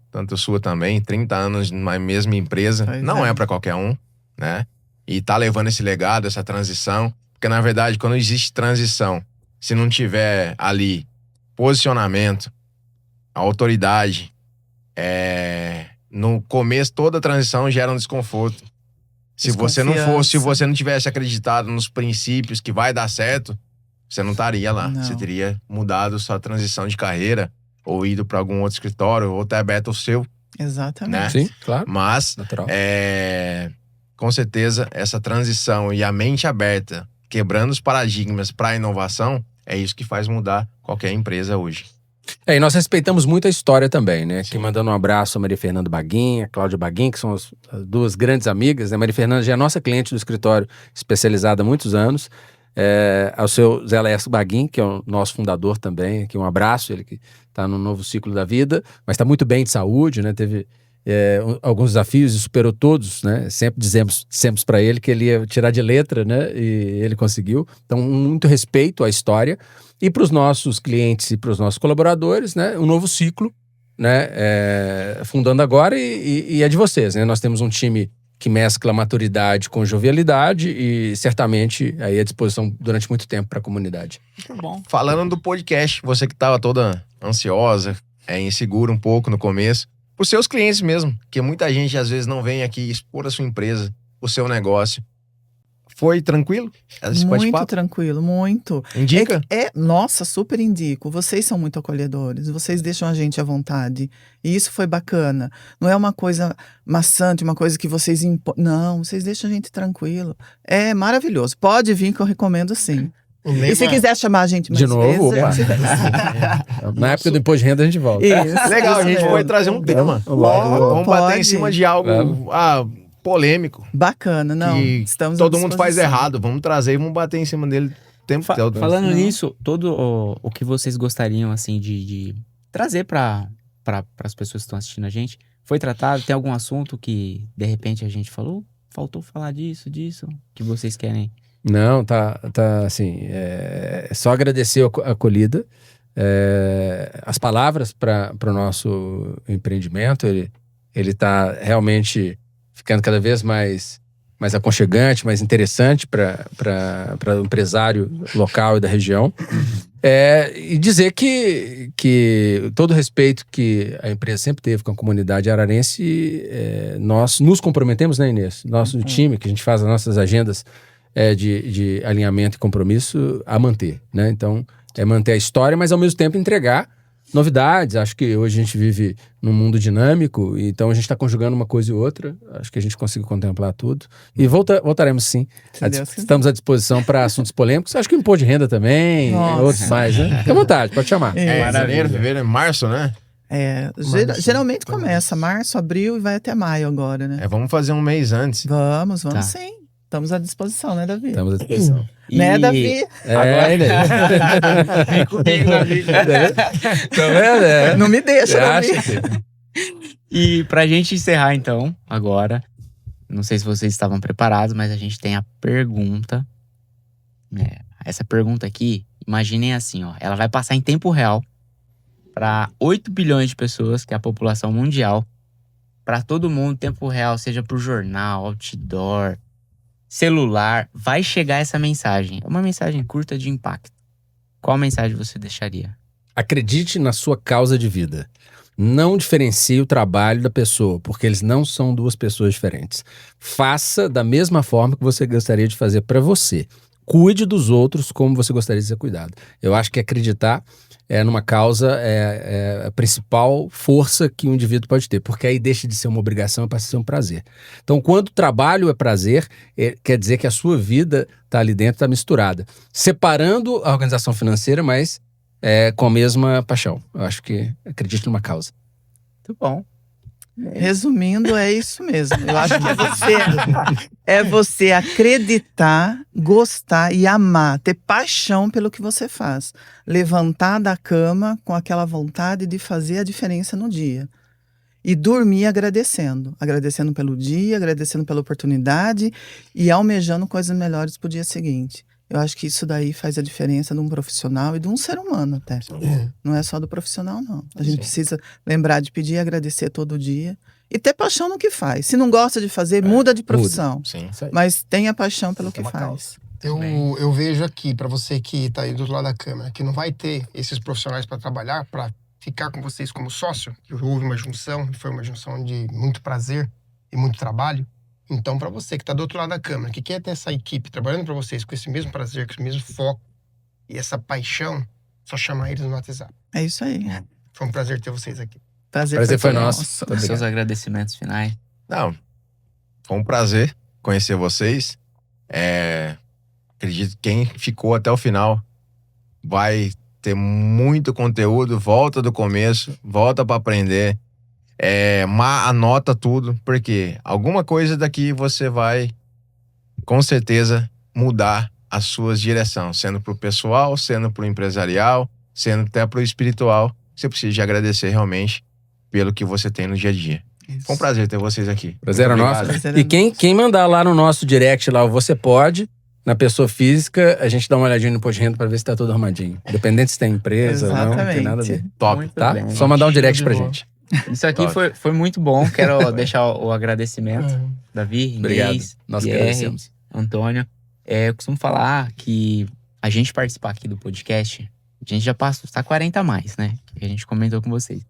também. 30 anos na mesma empresa. Pois Não é. é pra qualquer um, né? E tá levando esse legado, essa transição. Porque, na verdade, quando existe transição, se não tiver ali posicionamento, a autoridade, no começo, toda a transição gera um desconforto. Se você não tivesse acreditado nos princípios que vai dar certo, você não estaria lá. Não. Você teria mudado sua transição de carreira, ou ido para algum outro escritório, ou até aberto o seu, Exatamente. né? Sim, claro, Mas, natural. com certeza, essa transição e a mente aberta, quebrando os paradigmas para a inovação, é isso que faz mudar qualquer empresa hoje. E nós respeitamos muito a história também, né? Aqui mandando um abraço a Maria Fernanda Baguin, a Cláudia Baguin, que são as 2 grandes amigas. A Maria Fernanda já é nossa cliente do escritório, especializada há muitos anos. Ao seu Zé Laércio Baguin, que é o nosso fundador também. Aqui um abraço, ele que está no novo ciclo da vida, mas está muito bem de saúde, né? Teve alguns desafios e superou todos, né? Sempre dissemos para ele que ele ia tirar de letra, né? E ele conseguiu. Então, muito respeito à história. E para os nossos clientes e para os nossos colaboradores, né? Um novo ciclo, né? Fundando agora e é de vocês, né? Nós temos um time que mescla maturidade com jovialidade e certamente aí à disposição durante muito tempo para a comunidade. Muito bom. Falando do podcast, você que estava toda ansiosa, insegura um pouco no começo, por seus clientes mesmo, que muita gente às vezes não vem aqui expor a sua empresa, o seu negócio. Foi tranquilo? Esse Muito bate-papo? tranquilo, muito. Indica? Nossa, super indico. Vocês são muito acolhedores, vocês deixam a gente à vontade. E isso foi bacana. Não é uma coisa maçante, uma coisa que vocês impõem. Não, vocês deixam a gente tranquilo. É maravilhoso. Pode vir que eu recomendo sim. O E se quiser chamar a gente mais De novo, vezes, Na época do imposto de renda a gente volta. Isso, Legal, a isso gente mesmo. pode trazer um tema. Vamos bater pode. em cima de algo polêmico. Bacana, não. Que Estamos à todo mundo faz disposição. errado. Vamos trazer e vamos bater em cima dele o tempo todo. Falando Não. nisso, todo o que vocês gostariam, assim, de trazer para as pessoas que estão assistindo a gente, foi tratado? Tem algum assunto que, de repente, a gente falou? Faltou falar disso, que vocês querem? Não, tá assim, é só agradecer a acolhida, as palavras para o nosso empreendimento, ele tá realmente ficando cada vez mais aconchegante, mais interessante para o empresário local e da região. E dizer que todo o respeito que a empresa sempre teve com a comunidade ararense, nós nos comprometemos, né, Inês? Nosso time, que a gente faz as nossas agendas de alinhamento e compromisso, a manter, né? Então, manter a história, mas ao mesmo tempo entregar novidades. Acho que hoje a gente vive num mundo dinâmico, então a gente está conjugando uma coisa e outra. Acho que a gente conseguiu contemplar tudo. E voltaremos sim. Se Deus quiser. Estamos à disposição para assuntos polêmicos. Acho que o imposto de renda também, Nossa. outros mais, né? Fique à vontade, pode chamar. Janeiro, fevereiro, março, né? Geralmente começa março, abril e vai até maio agora, né? Vamos fazer um mês antes. Vamos Tá. sim. Estamos à disposição, né, Davi? Estamos à disposição. Né, Davi? Vem comigo, Davi. Tá vendo? Não me deixa, Você Davi. acha que... E pra gente encerrar, então, agora, não sei se vocês estavam preparados, mas a gente tem a pergunta. Essa pergunta aqui, imaginem assim, ó, ela vai passar em tempo real para 8 bilhões de pessoas, que é a população mundial. Para todo mundo, tempo real, seja por jornal, outdoor, celular, vai chegar essa mensagem. É uma mensagem curta de impacto. Qual mensagem você deixaria? Acredite na sua causa de vida. Não diferencie o trabalho da pessoa, porque eles não são duas pessoas diferentes. Faça da mesma forma que você gostaria de fazer para você. Cuide dos outros como você gostaria de ser cuidado. Eu acho que acreditar numa causa é a principal força que um indivíduo pode ter, porque aí deixa de ser uma obrigação e passa a ser um prazer. Então, quando o trabalho é prazer, quer dizer que a sua vida está ali dentro, está misturada. Separando a organização financeira, mas com a mesma paixão. Eu acho que acredito numa causa. Muito bom. Resumindo, é isso mesmo. Eu acho que é você acreditar, gostar e amar, ter paixão pelo que você faz. Levantar da cama com aquela vontade de fazer a diferença no dia. E dormir agradecendo. Agradecendo pelo dia, agradecendo pela oportunidade e almejando coisas melhores para o dia seguinte. Eu acho que isso daí faz a diferença de um profissional e de um ser humano até. Não é só do profissional, não. A gente precisa lembrar de pedir e agradecer todo dia. E ter paixão no que faz. Se não gosta de fazer, muda de profissão. Sim. Mas tenha paixão pelo que uma faz. Eu vejo aqui, para você que tá aí do outro lado da câmera, que não vai ter esses profissionais para trabalhar, para ficar com vocês como sócio, que houve uma junção, foi uma junção de muito prazer e muito trabalho. Então, para você que está do outro lado da câmera, que quer ter essa equipe trabalhando para vocês com esse mesmo prazer, com esse mesmo foco e essa paixão, só chamar eles no WhatsApp. É isso aí. Foi um prazer ter vocês aqui. Prazer foi todo nosso. nosso. Muito Seus obrigado. agradecimentos finais. Não, foi um prazer conhecer vocês. Acredito que quem ficou até o final vai ter muito conteúdo. Volta do começo, volta para aprender. Anota tudo, porque alguma coisa daqui você vai, com certeza, mudar as suas direções, sendo pro pessoal, sendo pro empresarial, sendo até pro espiritual. Você precisa de agradecer realmente pelo que você tem no dia a dia. Foi um prazer ter vocês aqui. Prazer é Muito nosso. obrigado. Prazer é E quem mandar lá no nosso direct, lá, você pode, na pessoa física, a gente dá uma olhadinha no imposto de renda pra ver se tá tudo arrumadinho. Independente se tem empresa ou não, não tem nada a ver. Top. Muito Tá? bem. Só mandar um direct de pra bola. gente. Isso aqui Top. foi muito bom. Quero deixar o agradecimento. Davi, Obrigado. Inês, Nós que Pierre, agradecemos. Antônio. Eu costumo falar que a gente participar aqui do podcast, a gente já está 40 a mais, né? Que a gente comentou com vocês.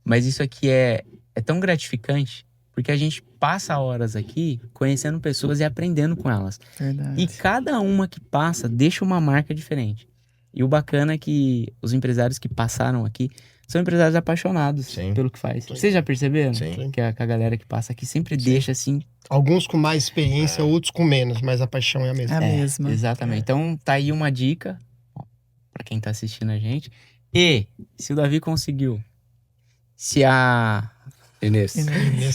Mas isso aqui é tão gratificante, Porque a gente passa horas aqui conhecendo pessoas e aprendendo com elas. Verdade. E cada uma que passa deixa uma marca diferente. E o bacana é que os empresários que passaram aqui são empresários apaixonados Sim. pelo que faz. Vocês já perceberam? Sim. Que a galera que passa aqui sempre deixa assim. Alguns com mais experiência, outros com menos, mas a paixão é a É mesma. a mesma. Exatamente. Então tá aí uma dica para quem tá assistindo a gente. E se o Davi conseguiu, se a Inês.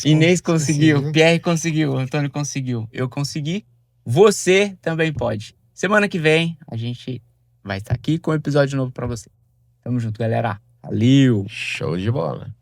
Inês conseguiu, Pierre conseguiu, Antônio conseguiu, eu consegui, você também pode. Semana que vem a gente vai estar aqui com um episódio novo para você. Tamo junto, galera. Valeu! Show de bola.